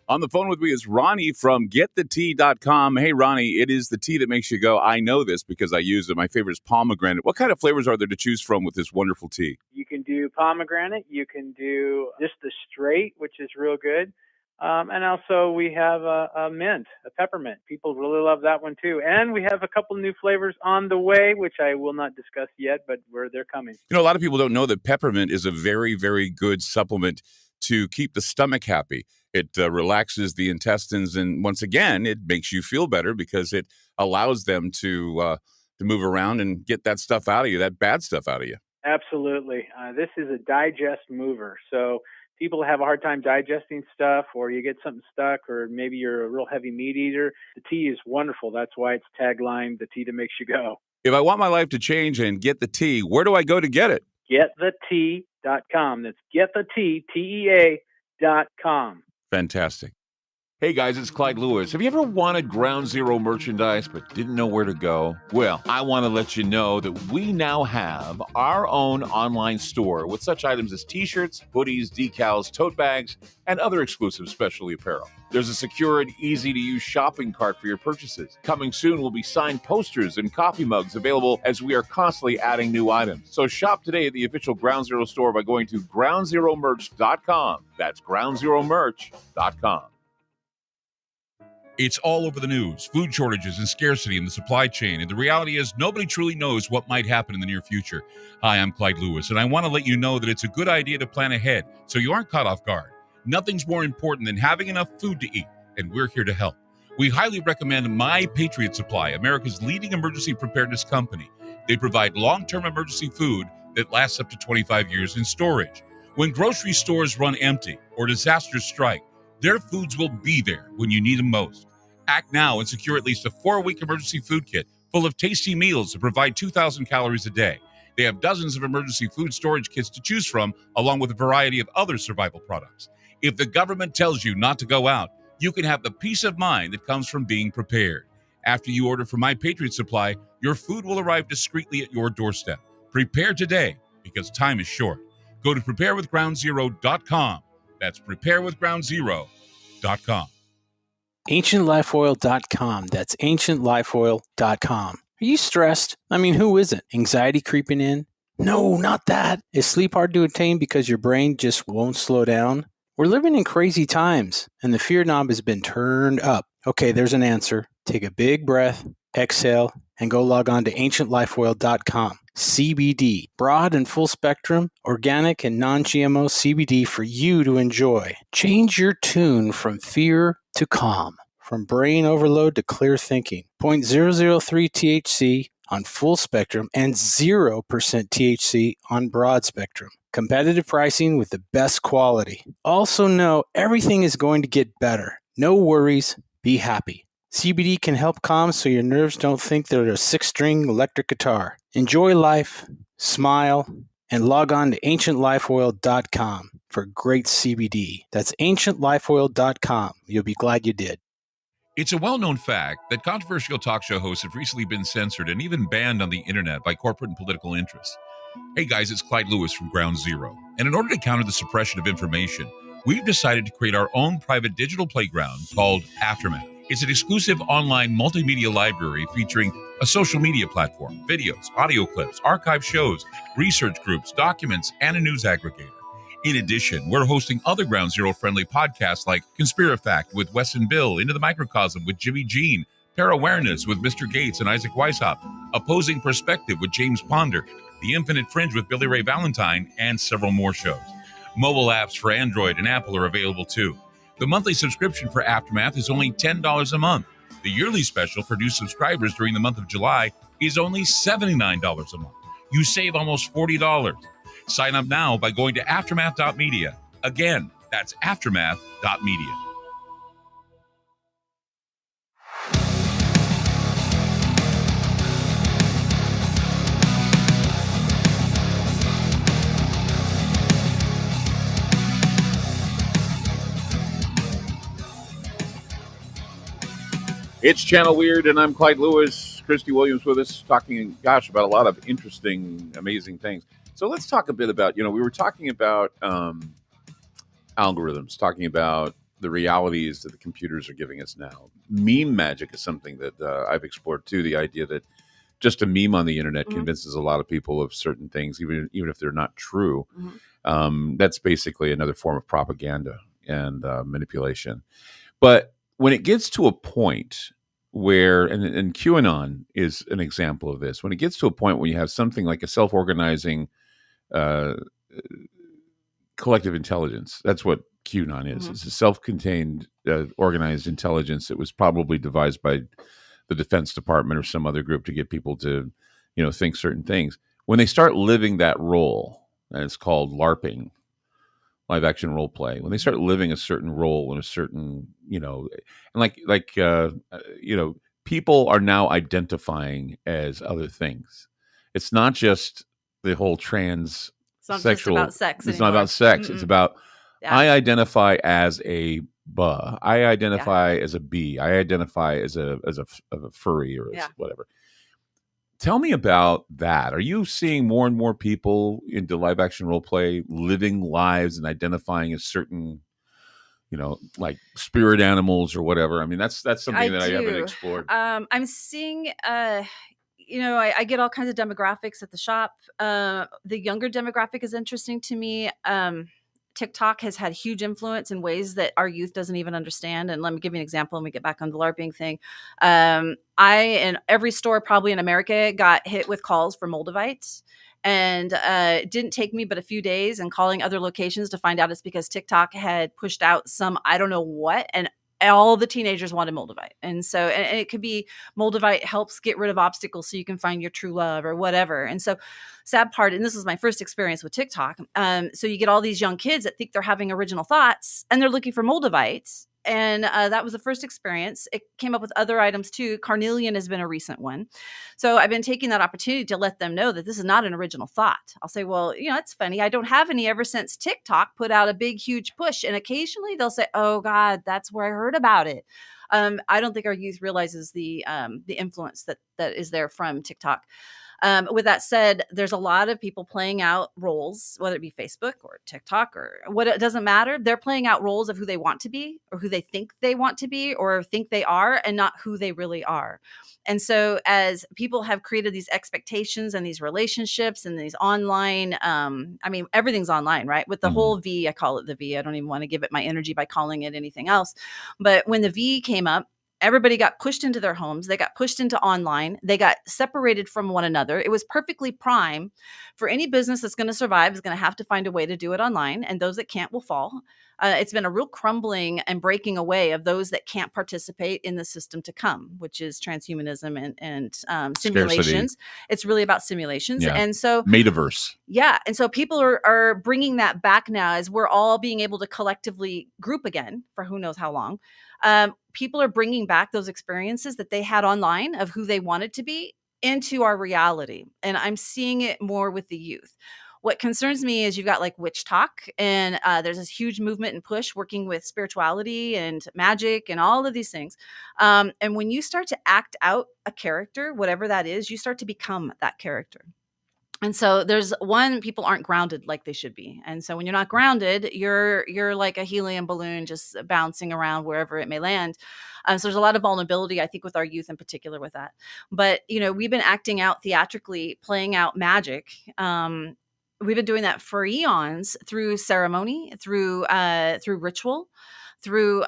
On the phone with me is Ronnie from GetTheTea.com. Hey, Ronnie, it is the tea that makes you go, I know this because I use it. My favorite is pomegranate. What kind of flavors are there to choose from with this wonderful tea? You can do pomegranate. You can do just the straight, which is real good. And also we have a mint, a peppermint. People really love that one too. And we have a couple new flavors on the way, which I will not discuss yet, but they're coming. A lot of people don't know that peppermint is a very, very good supplement to keep the stomach happy. It relaxes the intestines, and once again, it makes you feel better because it allows them to move around and get that stuff out of you, that bad stuff out of you. Absolutely. This is a digest mover. So people have a hard time digesting stuff, or you get something stuck, or maybe you're a real heavy meat eater. The tea is wonderful. That's why it's tagline, the tea that makes you go. If I want my life to change and get the tea, where do I go to get it? GetTheTea.com. That's GetTheTea.com. Fantastic. Hey guys, it's Clyde Lewis. Have you ever wanted Ground Zero merchandise but didn't know where to go? Well, I want to let you know that we now have our own online store with such items as t-shirts, hoodies, decals, tote bags, and other exclusive specialty apparel. There's a secure and easy-to-use shopping cart for your purchases. Coming soon will be signed posters and coffee mugs available as we are constantly adding new items. So shop today at the official Ground Zero store by going to groundzeromerch.com. That's groundzeromerch.com. It's all over the news, food shortages and scarcity in the supply chain. And the reality is nobody truly knows what might happen in the near future. Hi, I'm Clyde Lewis, and I want to let you know that it's a good idea to plan ahead so you aren't caught off guard. Nothing's more important than having enough food to eat, and we're here to help. We highly recommend My Patriot Supply, America's leading emergency preparedness company. They provide long-term emergency food that lasts up to 25 years in storage. When grocery stores run empty or disasters strike, their foods will be there when you need them most. Act now and secure at least a 4-week emergency food kit full of tasty meals that provide 2,000 calories a day. They have dozens of emergency food storage kits to choose from, along with a variety of other survival products. If the government tells you not to go out, you can have the peace of mind that comes from being prepared. After you order from My Patriot Supply, your food will arrive discreetly at your doorstep. Prepare today, because time is short. Go to preparewithgroundzero.com. That's preparewithgroundzero.com. AncientLifeOil.com. That's AncientLifeOil.com. Are you stressed? I mean, who isn't? Anxiety creeping in? No, not that. Is sleep hard to attain because your brain just won't slow down? We're living in crazy times, and the fear knob has been turned up. Okay, there's an answer. Take a big breath, exhale, and go log on to AncientLifeOil.com. CBD, broad and full spectrum, organic and non-GMO CBD for you to enjoy. Change your tune from fear to calm, from brain overload to clear thinking. 0.003 THC on full spectrum and 0% THC on broad spectrum. Competitive pricing with the best quality. Also know everything is going to get better. No worries, be happy. CBD can help calm so your nerves don't think they're a 6-string electric guitar. Enjoy life, smile, and log on to AncientLifeOil.com for great CBD. That's AncientLifeOil.com. You'll be glad you did. It's a well-known fact that controversial talk show hosts have recently been censored and even banned on the internet by corporate and political interests. Hey guys, it's Clyde Lewis from Ground Zero. And in order to counter the suppression of information, we've decided to create our own private digital playground called Aftermath. It's an exclusive online multimedia library featuring a social media platform, videos, audio clips, archive shows, research groups, documents, and a news aggregator. In addition, we're hosting other Ground Zero-friendly podcasts like Conspirafact with Wes and Bill, Into the Microcosm with Jimmy Jean, Parawareness with Mr. Gates and Isaac Weishaupt, Opposing Perspective with James Ponder, The Infinite Fringe with Billy Ray Valentine, and several more shows. Mobile apps for Android and Apple are available too. The monthly subscription for Aftermath is only $10 a month. The yearly special for new subscribers during the month of July is only $79 a month. You save almost $40. Sign up now by going to aftermath.media. Again, that's aftermath.media. It's Channel Weird, and I'm Clyde Lewis. Kristie Williams with us, talking, about a lot of interesting, amazing things. So let's talk a bit about, we were talking about algorithms, talking about the realities that the computers are giving us now. Meme magic is something that I've explored too. The idea that just a meme on the internet convinces a lot of people of certain things, even if they're not true. That's basically another form of propaganda and manipulation. But when it gets to a point where, and QAnon is an example of this, when it gets to a point where you have something like a self-organizing collective intelligence, that's what QAnon is. It's a self-contained organized intelligence that was probably devised by the Defense Department or some other group to get people to, think certain things. When they start living that role, and it's called LARPing, live action role play, when they start living a certain role in a certain, and people are now identifying as other things. It's not just the whole trans sexual. Just about sex. It's not about sex. It's about I identify as a buh. I identify as a bee. I identify as a furry or as whatever. Tell me about that. Are you seeing more and more people into live action role play living lives and identifying as certain, like spirit animals or whatever? I mean, that's something I haven't explored. I'm seeing, I get all kinds of demographics at the shop. The younger demographic is interesting to me. TikTok has had huge influence in ways that our youth doesn't even understand. And let me give you an example and we get back on the LARPing thing. In every store probably in America got hit with calls for Moldavites. And it didn't take me but a few days and calling other locations to find out it's because TikTok had pushed out some, I don't know what, and all the teenagers wanted Moldavite. And so, and it could be Moldavite helps get rid of obstacles so you can find your true love or whatever. And so sad part, and this was my first experience with TikTok. So you get all these young kids that think they're having original thoughts and they're looking for Moldavites. And that was the first experience. It came up with other items too. Carnelian has been a recent one. So I've been taking that opportunity to let them know that this is not an original thought. I'll say, well, it's funny. I don't have any ever since TikTok put out a big, huge push. And occasionally they'll say, oh God, that's where I heard about it. I don't think our youth realizes the influence that is there from TikTok. With that said, there's a lot of people playing out roles, whether it be Facebook or TikTok or what, it doesn't matter. They're playing out roles of who they want to be or who they think they want to be or think they are and not who they really are. And so as people have created these expectations and these relationships and these online, everything's online, right? With the whole V, I call it the V. I don't even want to give it my energy by calling it anything else. But when the V came up, everybody got pushed into their homes. They got pushed into online. They got separated from one another. It was perfectly prime for any business that's going to survive is going to have to find a way to do it online. And those that can't will fall. It's been a real crumbling and breaking away of those that can't participate in the system to come, which is transhumanism and simulations. Scarcity. It's really about simulations. Yeah. And so metaverse. Yeah. And so people are bringing that back now as we're all being able to collectively group again for who knows how long. People are bringing back those experiences that they had online of who they wanted to be into our reality. And I'm seeing it more with the youth. What concerns me is you've got like witch talk and there's this huge movement and push working with spirituality and magic and all of these things. And when you start to act out a character, whatever that is, you start to become that character. And so there's people aren't grounded like they should be. And so when you're not grounded, you're like a helium balloon just bouncing around wherever it may land. So there's a lot of vulnerability, I think, with our youth in particular with that. But, we've been acting out theatrically, playing out magic. We've been doing that for eons through ceremony, through ritual, through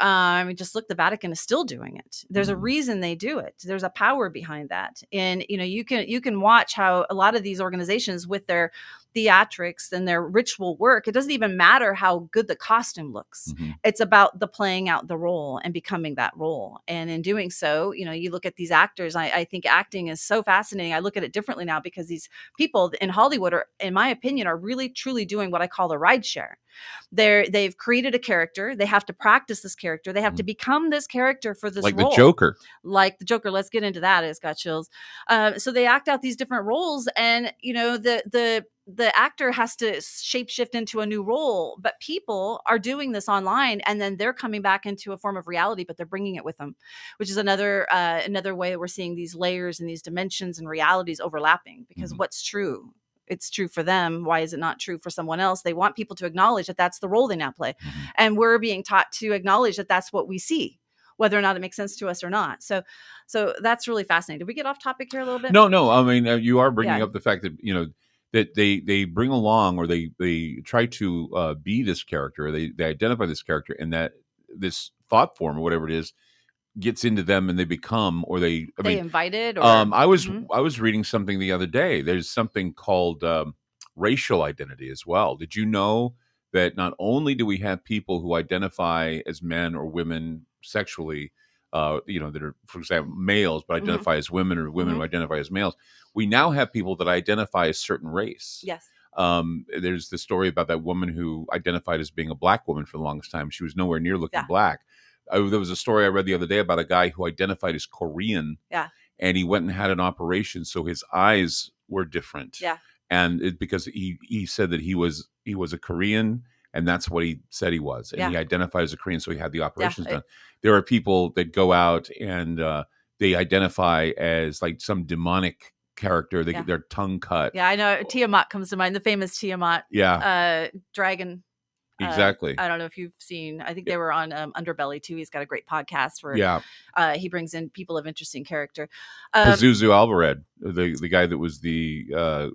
just look, the Vatican is still doing it. There's a reason they do it. There's a power behind that. And you can watch how a lot of these organizations with their theatrics and their ritual work, it doesn't even matter how good the costume looks. It's about the playing out the role and becoming that role. And in doing so, you look at these actors. I think acting is so fascinating. I look at it differently now because these people in Hollywood are, in my opinion, are really truly doing what I call the ride share. They've created a character. They have to practice this character. They have to become this character for this role. Like the Joker. Let's get into that. It's got chills. So they act out these different roles, and the actor has to shapeshift into a new role, but people are doing this online, and then they're coming back into a form of reality, but they're bringing it with them, which is another way that we're seeing these layers and these dimensions and realities overlapping, because what's true, it's true for them. Why is it not true for someone else? They want people to acknowledge that that's the role they now play. And we're being taught to acknowledge that that's what we see, whether or not it makes sense to us or not. So that's really fascinating. Did we get off topic here a little bit? No. I mean, you are bringing up the fact that, that they bring along, or they try to be this character. They identify this character, and that this thought form or whatever it is gets into them, and they become, or they invited. Or, I was reading something the other day. There's something called racial identity as well. Did you know that not only do we have people who identify as men or women sexually, that are, for example, males, but identify as women, or women who identify as males, we now have people that identify a certain race. Yes. There's the story about that woman who identified as being a black woman for the longest time. She was nowhere near looking black. There was a story I read the other day about a guy who identified as Korean. Yeah. And he went and had an operation, so his eyes were different. Yeah. And because he said that he was a Korean, and that's what he said he was. And he identified as a Korean, so he had the operations done. There are people that go out and they identify as like some demonic character. They get their tongue cut. Yeah, I know. Tiamat comes to mind, the famous Tiamat dragon. Exactly. I don't know if you've seen, I think they were on Underbelly too. He's got a great podcast where he brings in people of interesting character. Pazuzu Alvarez, the guy that was the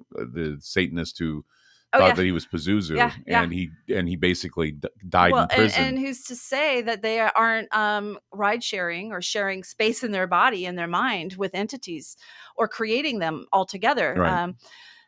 Satanist who thought that he was Pazuzu, and he basically died in prison. And who's to say that they aren't ride sharing or sharing space in their body and their mind with entities, or creating them altogether? Right.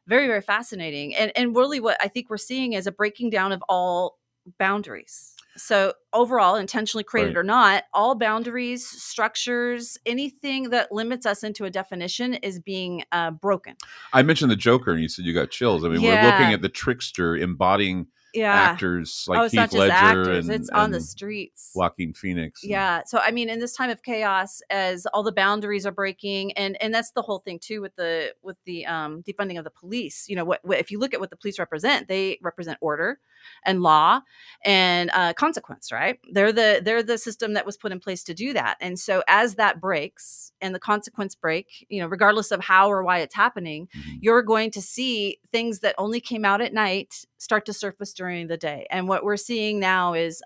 Very, very fascinating. And really what I think we're seeing is a breaking down of all boundaries. So overall, intentionally created or not, all boundaries, structures, anything that limits us into a definition is being broken. I mentioned the Joker, and you said you got chills. I mean, we're looking at the trickster embodying actors like Heath Ledger it's on the streets. Joaquin Phoenix. Yeah. So, I mean, in this time of chaos, as all the boundaries are breaking, and that's the whole thing too with the defunding of the police. What if you look at what the police represent, they represent order and law and consequence, right? They're the system that was put in place to do that. And so as that breaks and the consequence break, regardless of how or why it's happening, you're going to see things that only came out at night start to surface during the day. And what we're seeing now is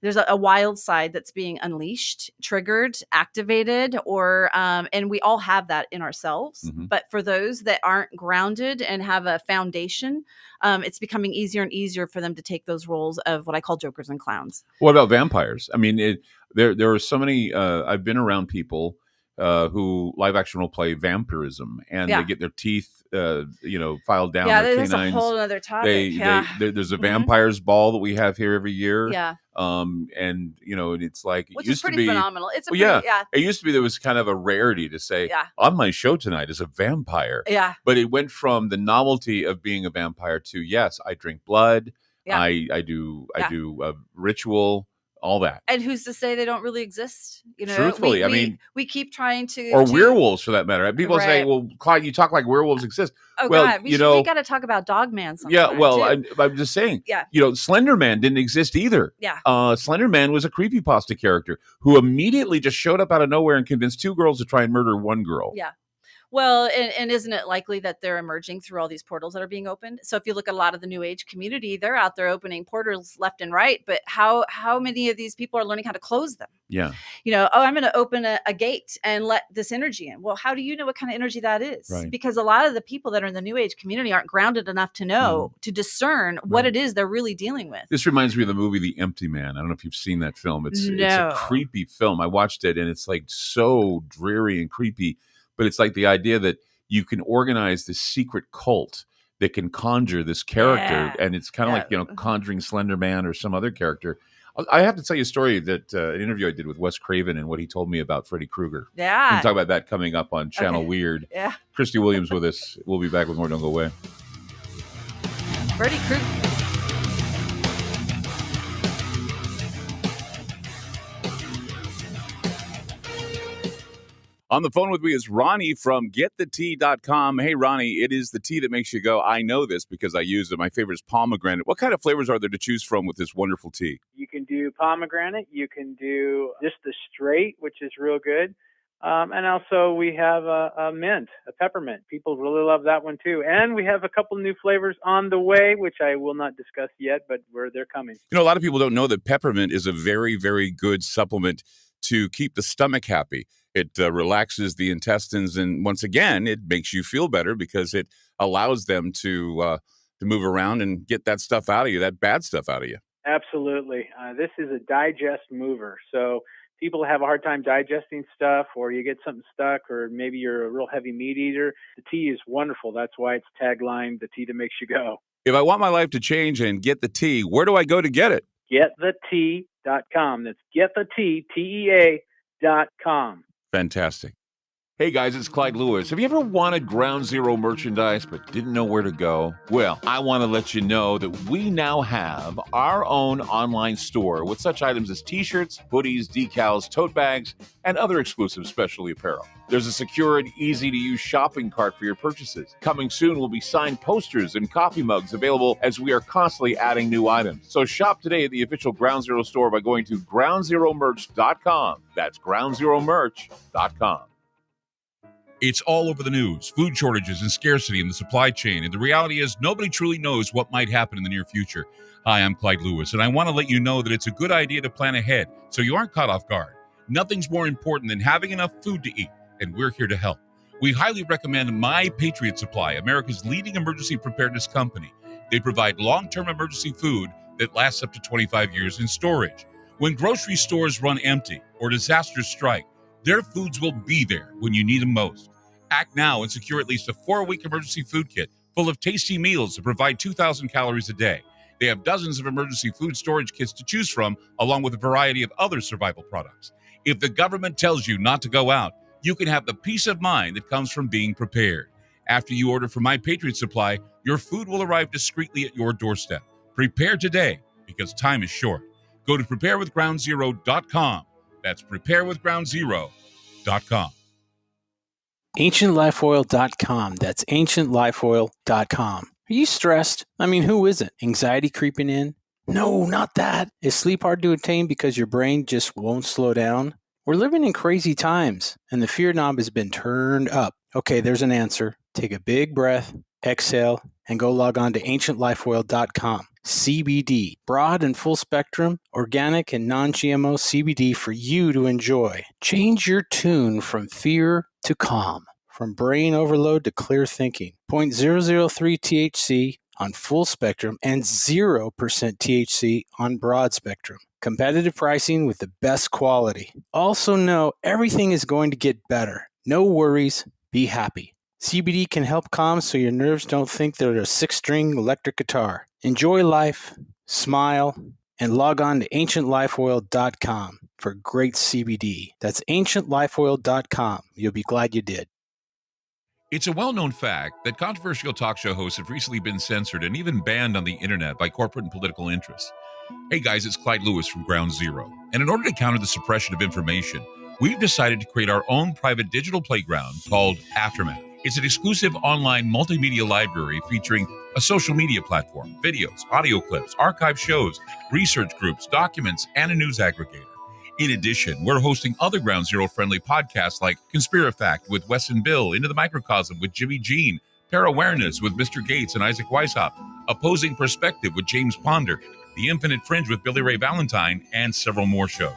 there's a wild side that's being unleashed, triggered, activated, or and we all have that in ourselves. But for those that aren't grounded and have a foundation, it's becoming easier and easier for them to take those roles of what I call jokers and clowns. What about vampires? I mean, there are so many. I've been around people who live action will play vampirism, and they get their teeth, filed down. Yeah, their that's canines. a whole other topic. There's a vampires ball that we have here every year. Yeah. And it's like, which it used is pretty to be phenomenal. It's it used to be, there was kind of a rarity to say on my show tonight is a vampire. Yeah. But it went from the novelty of being a vampire to, yes, I drink blood. Yeah. I do a ritual. All that. And who's to say they don't really exist? Truthfully, we keep trying to, or werewolves for that matter. People say, "Well, Clyde, you talk like werewolves exist." Oh well, God, we got to talk about Dogman sometime. Yeah, well, I'm just saying. Yeah, Slender Man didn't exist either. Yeah, Slender Man was a creepypasta character who immediately just showed up out of nowhere and convinced two girls to try and murder one girl. Yeah. Well, and isn't it likely that they're emerging through all these portals that are being opened? So if you look at a lot of the New Age community, they're out there opening portals left and right. But how many of these people are learning how to close them? Yeah. I'm going to open a gate and let this energy in. Well, how do you know what kind of energy that is? Right. Because a lot of the people that are in the New Age community aren't grounded enough to know, to discern what it is they're really dealing with. This reminds me of the movie The Empty Man. I don't know if you've seen that film. It's a creepy film. I watched it, and it's like so dreary and creepy. But it's like the idea that you can organize this secret cult that can conjure this character, and it's kind of like, conjuring Slender Man or some other character. I have to tell you a story that an interview I did with Wes Craven and what he told me about Freddy Krueger. Yeah. We can talk about that coming up on Channel Weird. Yeah. Kristie Williams with us. We'll be back with more. Don't go away. Freddy Krueger. On the phone with me is Ronnie from GetTheTea.com. Hey, Ronnie, it is the tea that makes you go, I know this because I use it. My favorite is pomegranate. What kind of flavors are there to choose from with this wonderful tea? You can do pomegranate. You can do just the straight, which is real good. And also we have a mint, a peppermint. People really love that one too. And we have a couple new flavors on the way, which I will not discuss yet, but they're coming. A lot of people don't know that peppermint is a very, very good supplement to keep the stomach happy. It relaxes the intestines, and once again, it makes you feel better because it allows them to move around and get that stuff out of you, that bad stuff out of you. Absolutely. This is a digest mover. So people have a hard time digesting stuff, or you get something stuck, or maybe you're a real heavy meat eater. The tea is wonderful. That's why it's taglined, the tea that makes you go. If I want my life to change and get the tea, where do I go to get it? GetTheTea.com. That's GetTheTea, TEA.com. Fantastic. Hey guys, it's Clyde Lewis. Have you ever wanted Ground Zero merchandise but didn't know where to go? Well, I want to let you know that we now have our own online store with such items as t-shirts, hoodies, decals, tote bags, and other exclusive specialty apparel. There's a secure and easy-to-use shopping cart for your purchases. Coming soon will be signed posters and coffee mugs available as we are constantly adding new items. So shop today at the official Ground Zero store by going to groundzeromerch.com. That's groundzeromerch.com. It's all over the news, food shortages and scarcity in the supply chain. And the reality is nobody truly knows what might happen in the near future. Hi, I'm Clyde Lewis, and I want to let you know that it's a good idea to plan ahead so you aren't caught off guard. Nothing's more important than having enough food to eat, and we're here to help. We highly recommend My Patriot Supply, America's leading emergency preparedness company. They provide long-term emergency food that lasts up to 25 years in storage. When grocery stores run empty or disasters strike, their foods will be there when you need them most. Act now and secure at least a 4-week emergency food kit full of tasty meals that provide 2,000 calories a day. They have dozens of emergency food storage kits to choose from, along with a variety of other survival products. If the government tells you not to go out, you can have the peace of mind that comes from being prepared. After you order from My Patriot Supply, your food will arrive discreetly at your doorstep. Prepare today, because time is short. Go to preparewithgroundzero.com. That's preparewithgroundzero.com. AncientLifeOil.com. That's AncientLifeOil.com. Are you stressed? I mean, who isn't? Anxiety creeping in? No, not that. Is sleep hard to attain because your brain just won't slow down? We're living in crazy times, and the fear knob has been turned up. Okay, there's an answer. Take a big breath, exhale, and go log on to AncientLifeOil.com. CBD, broad and full spectrum, organic and non-GMO CBD for you to enjoy. Change your tune from fear to calm, from brain overload to clear thinking. 0.003 THC on full spectrum and 0% THC on broad spectrum. Competitive pricing with the best quality. Also know everything is going to get better. No worries, be happy. CBD can help calm so your nerves don't think they're a 6-string electric guitar. Enjoy life, smile, and log on to AncientLifeOil.com for great CBD. That's AncientLifeOil.com. You'll be glad you did. It's a well-known fact that controversial talk show hosts have recently been censored and even banned on the internet by corporate and political interests. Hey guys, it's Clyde Lewis from Ground Zero. And in order to counter the suppression of information, we've decided to create our own private digital playground called Aftermath. It's an exclusive online multimedia library featuring a social media platform, videos, audio clips, archive shows, research groups, documents, and a news aggregator. In addition, we're hosting other Ground Zero friendly podcasts like Conspirafact with Wes and Bill, Into the Microcosm with Jimmy Jean, Pair Awareness with Mr. Gates and Isaac Weishaupt, Opposing Perspective with James Ponder, The Infinite Fringe with Billy Ray Valentine, and several more shows.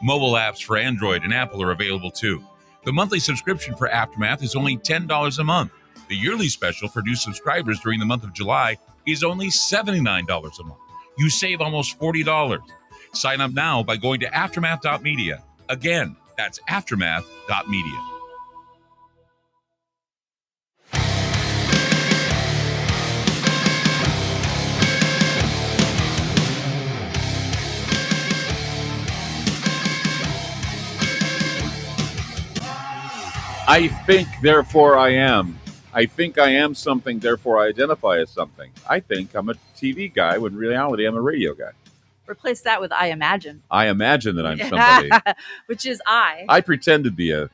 Mobile apps for Android and Apple are available too. The monthly subscription for Aftermath is only $10 a month. The yearly special for new subscribers during the month of July is only $79 a month. You save almost $40. Sign up now by going to aftermath.media. Again, that's aftermath.media. I think, therefore I am. I think I am something, therefore I identify as something. I think I'm a TV guy when in reality I'm a radio guy. Replace that with I imagine. I imagine that I'm somebody. Which is I. I pretend to be a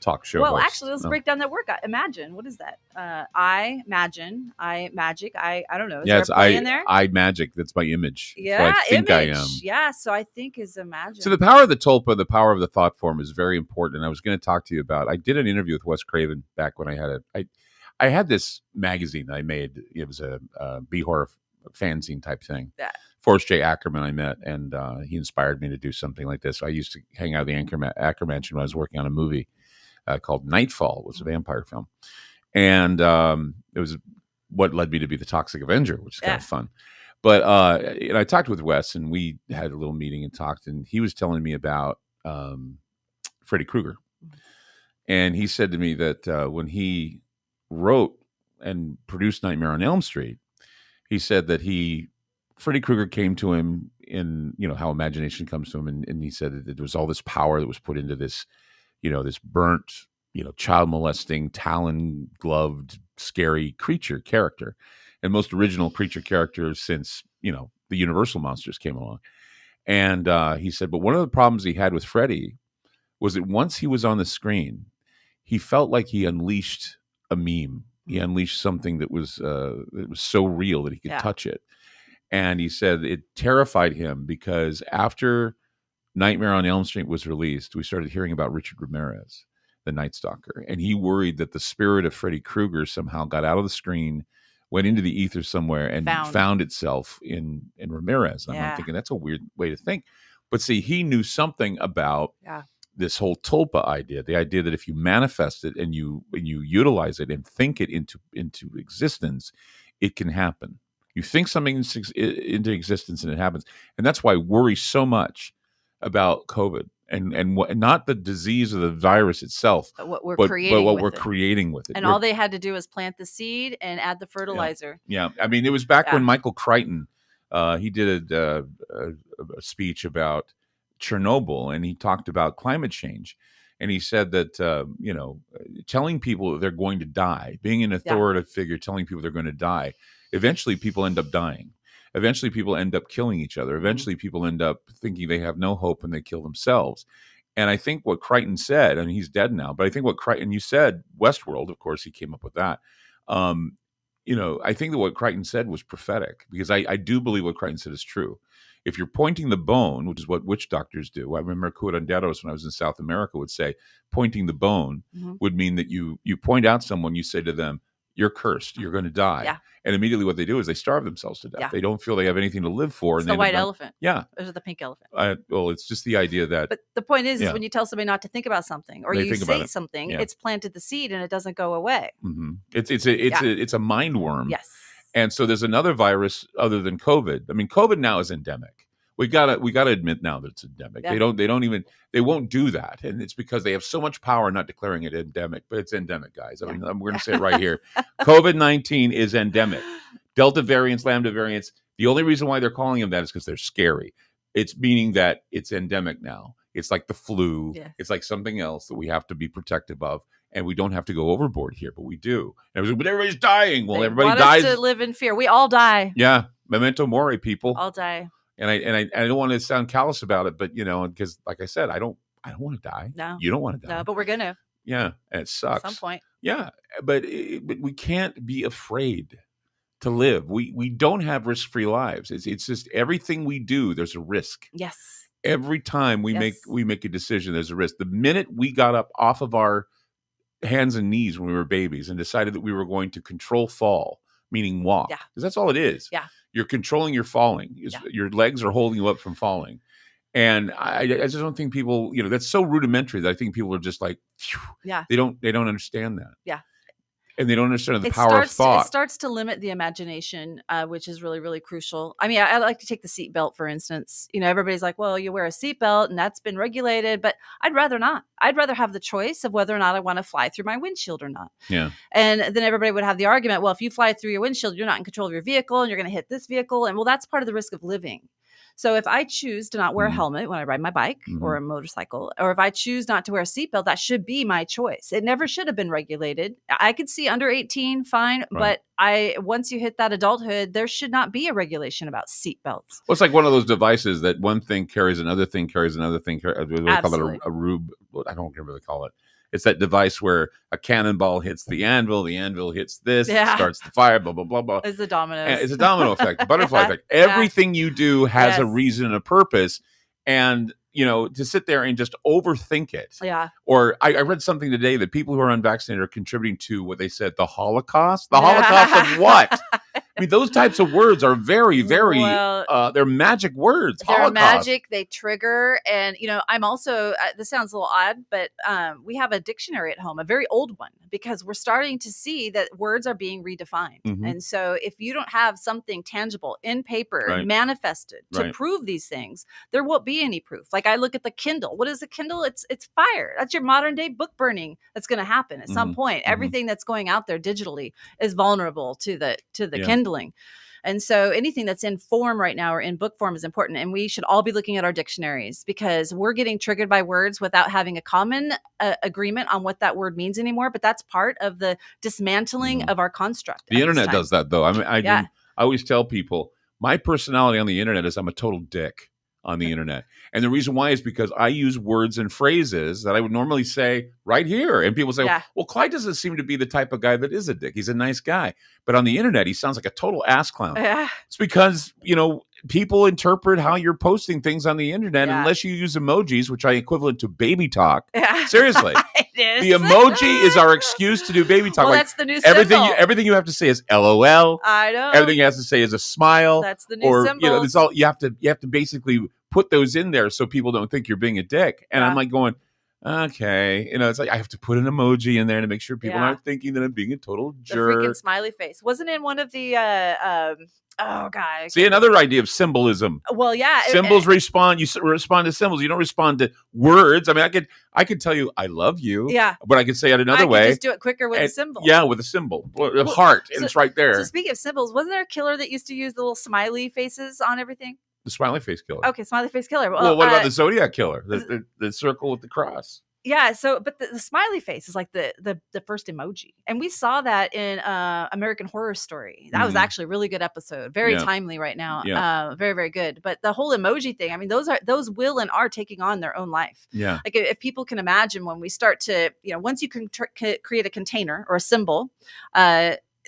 talk show Well, host. actually, let's break down that word. Imagine. What is that? I imagine. I magic. I don't know. Is there it's a play in there? I magic. That's my image. Yeah, That's what I think image. I am. Yeah, so I think is imagine. So the power of the tulpa, the power of the thought form is very important. And I was going to talk to you about, I did an interview with Wes Craven back when I had this magazine I made. It was a B-horror fanzine type thing. Yeah. Forrest J. Ackerman I met, and he inspired me to do something like this. I used to hang out at the Acker Mansion when I was working on a movie called Nightfall. It was a vampire film. And it was what led me to be the Toxic Avenger, which is kind of fun. But and I talked with Wes, and we had a little meeting and talked, and he was telling me about Freddy Krueger. And he said to me that when he wrote and produced Nightmare on Elm Street, he said that Freddy Krueger came to him in, how imagination comes to him. And he said that there was all this power that was put into this, this burnt, child molesting, talon gloved, scary creature character, and most original creature character since, the Universal monsters came along. And he said, but one of the problems he had with Freddy was that once he was on the screen, he felt like he unleashed a meme. He unleashed something that was so real that he could touch it. And he said it terrified him because after Nightmare on Elm Street was released, we started hearing about Richard Ramirez, the Night Stalker. And he worried that the spirit of Freddy Krueger somehow got out of the screen, went into the ether somewhere, and found itself in Ramirez. And I'm thinking, that's a weird way to think. But see, he knew something about this whole tulpa idea, the idea that if you manifest it and you utilize it and think it into existence, it can happen. You think something into existence and it happens. And that's why I worry so much about COVID and not the disease or the virus itself, but what we're creating with it. And all they had to do was plant the seed and add the fertilizer. Yeah. I mean, it was back when Michael Crichton, he did a speech about Chernobyl, and he talked about climate change. And he said that, telling people that they're going to die, being an authoritative figure, telling people they're going to die, eventually people end up dying. Eventually people end up killing each other. Eventually people end up thinking they have no hope and they kill themselves. And I think what Crichton said, and he's dead now, but I think what Crichton, you said Westworld, of course, he came up with that. I think that what Crichton said was prophetic, because I do believe what Crichton said is true. If you're pointing the bone, which is what witch doctors do. I remember curanderos when I was in South America would say, pointing the bone would mean that you point out someone, you say to them, you're cursed, you're going to die. Yeah. And immediately what they do is they starve themselves to death. Yeah. They don't feel they have anything to live for. It's the white elephant. Yeah. Or the pink elephant. Well, it's just the idea that. But the point is when you tell somebody not to think about something, or you say something, it's planted the seed and it doesn't go away. Mm-hmm. It's a mind worm. Yes. And so there's another virus other than COVID. I mean, COVID now is endemic. We gotta admit now that it's endemic. Yeah. They won't do that, and it's because they have so much power not declaring it endemic, but it's endemic, guys. I mean, we're going to say it right here. COVID-19 is endemic. Delta variants, Lambda variants. The only reason why they're calling them that is because they're scary. It's meaning that it's endemic now. It's like the flu. Yeah. It's like something else that we have to be protective of, and we don't have to go overboard here, but we do. And but everybody's dying. Well, everybody dies. Us to live in fear. We all die. Yeah, memento mori, people. All die. And I don't want to sound callous about it, but because like I said, I don't want to die. No, you don't want to die. No, but we're gonna. Yeah, and it sucks. At some point. Yeah, but we can't be afraid to live. We don't have risk-free lives. It's just everything we do. There's a risk. Yes. Every time we Yes. make a decision, there's a risk. The minute we got up off of our hands and knees when we were babies and decided that we were going to control fall, meaning walk, because that's all it is. Yeah. You're controlling your falling. Your legs are holding you up from falling. And I just don't think people, that's so rudimentary that I think people are just like, phew, they don't understand that. Yeah. And they don't understand the power of thought. It starts to limit the imagination, which is really, really crucial. I mean, I like to take the seatbelt, for instance. Everybody's like, well, you wear a seatbelt and that's been regulated, but I'd rather not. I'd rather have the choice of whether or not I want to fly through my windshield or not. Yeah. And then everybody would have the argument, well, if you fly through your windshield, you're not in control of your vehicle and you're going to hit this vehicle. And well, that's part of the risk of living. So if I choose to not wear a helmet when I ride my bike or a motorcycle, or if I choose not to wear a seatbelt, that should be my choice. It never should have been regulated. I could see under 18, fine. Right. But once you hit that adulthood, there should not be a regulation about seatbelts. Well, it's like one of those devices that one thing carries another thing, carries another thing. They call it a rube. I don't care what they call it. It's that device where a cannonball hits the anvil hits this, starts the fire, blah, blah, blah, blah. It's the dominoes. It's a domino effect, a butterfly effect. Everything you do has a reason and a purpose. And, to sit there and just overthink it. Yeah. Or I read something today that people who are unvaccinated are contributing to what they said, the Holocaust. The Holocaust of what? I mean, those types of words are very, very, they're magic words. They're Holocaust. magic. They trigger. And, I'm also, this sounds a little odd, but we have a dictionary at home, a very old one, because we're starting to see that words are being redefined. Mm-hmm. And so if you don't have something tangible in paper, manifested to prove these things, there won't be any proof. Like I look at the Kindle. What is a Kindle? It's fire. That's your modern day book burning. That's going to happen at some point. Everything that's going out there digitally is vulnerable to the kindling. And so anything that's in form right now or in book form is important. And we should all be looking at our dictionaries because we're getting triggered by words without having a common agreement on what that word means anymore. But that's part of the dismantling of our construct. The internet does that, though. I mean, I always tell people my personality on the internet is I'm a total dick on the internet. And the reason why is because I use words and phrases that I would normally say right here. And people say, well, Clyde doesn't seem to be the type of guy that is a dick. He's a nice guy. But on the internet, he sounds like a total ass clown. It's because, people interpret how you're posting things on the internet unless you use emojis, which I equivalent to baby talk. Seriously. The emoji is our excuse to do baby talk. Well, that's the new symbol. Everything you have to say is LOL. I know. Everything you have to say is a smile. That's the new symbol. It's all you have to basically put those in there so people don't think you're being a dick. And I'm like going, okay, it's like I have to put an emoji in there to make sure people aren't thinking that I'm being a total jerk. The freaking smiley face wasn't in one of the See, another idea of symbolism. Well, symbols respond. You respond to symbols. You don't respond to words. I mean, I could tell you I love you. But I could say it another way. Just do it quicker with a symbol. Yeah, with a symbol, a heart, and it's right there. So speaking of symbols, wasn't there a killer that used to use the little smiley faces on everything? The smiley face killer. Okay, smiley face killer. Well, what about the Zodiac killer? The circle with the cross. Yeah, but the smiley face is like the first emoji. And we saw that in American Horror Story. That was actually a really good episode. Very timely right now. Yeah. Very, very good. But the whole emoji thing, I mean, those will and are taking on their own life. Yeah. Like if people can imagine when we start to, once you can create a container or a symbol,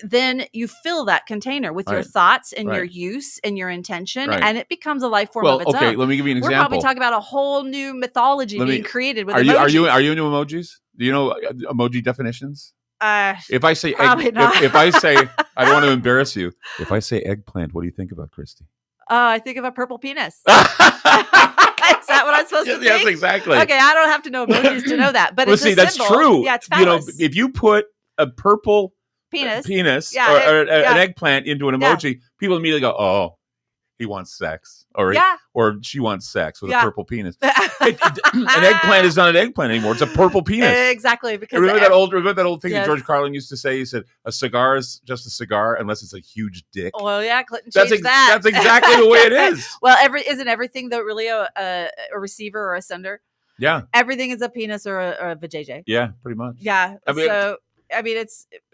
then you fill that container with your thoughts and your use and your intention, and it becomes a life form of its own. Okay, let me give you an example. We're probably talking about a whole new mythology being created with emojis. Are you into emojis? Do you know emoji definitions? If I say if I say I don't want to embarrass you. If I say eggplant, what do you think about, Kristie? I think of a purple penis. Is that what I'm supposed to think? Yes, exactly. Okay, I don't have to know emojis to know that, but it's a that's symbol. true. Yeah, it's phallus. If you put a purple penis or an eggplant into an emoji, people immediately go, oh, he wants sex, or she wants sex with a purple penis. An eggplant is not an eggplant anymore. It's a purple penis. Exactly. Because remember that old thing that George Carlin used to say? He said, a cigar is just a cigar unless it's a huge dick. Well, yeah, Clinton changed that. That's exactly the way it is. Well, isn't everything though really a receiver or a sender? Yeah. Everything is a penis or a vajayjay. Yeah, pretty much. Yeah. I mean, I mean,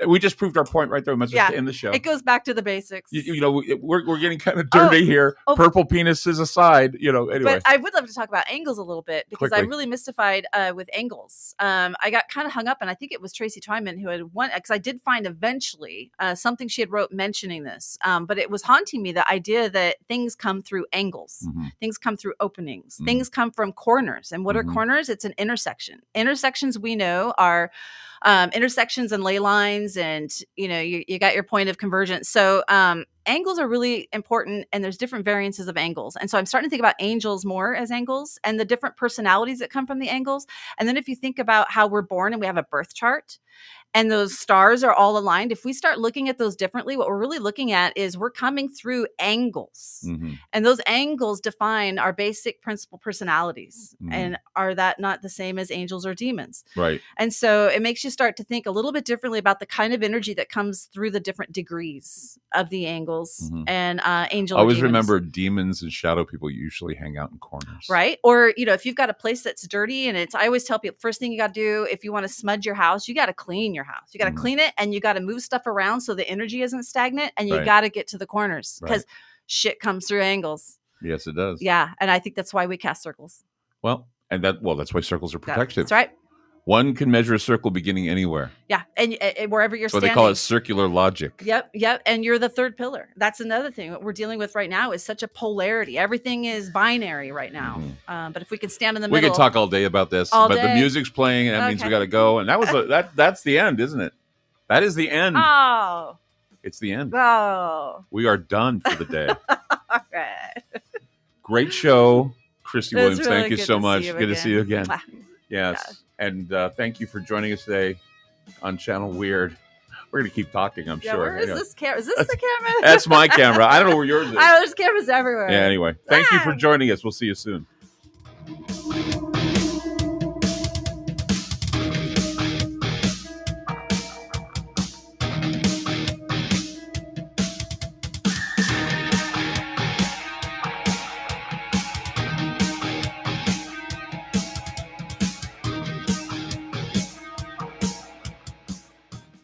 we just proved our point right there. We must just end the show. It goes back to the basics. You know, we're getting kind of dirty here. Purple penises aside, you know. Anyway, but I would love to talk about angles a little bit because I'm really mystified with angles. I got kind of hung up, and I think it was Tracy Twyman who had one, because I did find eventually something she had wrote mentioning this, but it was haunting me, the idea that things come through angles, things come through openings, things come from corners. And what are corners? It's an intersection. Intersections, we know, are intersections and ley lines, and you know, you got your point of convergence. So angles are really important, and there's different variances of angles. And so I'm starting to think about angels more as angles and the different personalities that come from the angles. And then if you think about how we're born and we have a birth chart, and those stars are all aligned, if we start looking at those differently, what we're really looking at is we're coming through angles. And those angles define our basic principal personalities. And are that not the same as angels or demons? Right. And so it makes you start to think a little bit differently about the kind of energy that comes through the different degrees of the angles and angel. I always remember demons and shadow people usually hang out in corners. Right. Or, you know, if you've got a place that's dirty, and I always tell people, first thing you got to do, if you want to smudge your house, you got to clean your house. You got to clean it, and you got to move stuff around so the energy isn't stagnant, and you got to get to the corners because shit comes through angles. Yes, it does. Yeah. And I think that's why we cast circles. Well, that's why circles are protective. That's right. One can measure a circle beginning anywhere. Yeah. And wherever you're standing. So they call it circular logic. Yep. And you're the third pillar. That's another thing. What we're dealing with right now is such a polarity. Everything is binary right now. But if we could stand in the middle. We could talk all day about this. But the music's playing, and that means we got to go. And that was that's the end, isn't it? That is the end. Oh. It's the end. Oh. We are done for the day. All right. Great show. Kristie Williams, really thank you so much. Good to see you again. Yes. Yeah. And thank you for joining us today on Channel Weird. We're going to keep talking, I'm sure. Where is this camera? Is this the camera? That's my camera. I don't know where yours is. There's cameras everywhere. Yeah, anyway. Thank you for joining us. We'll see you soon.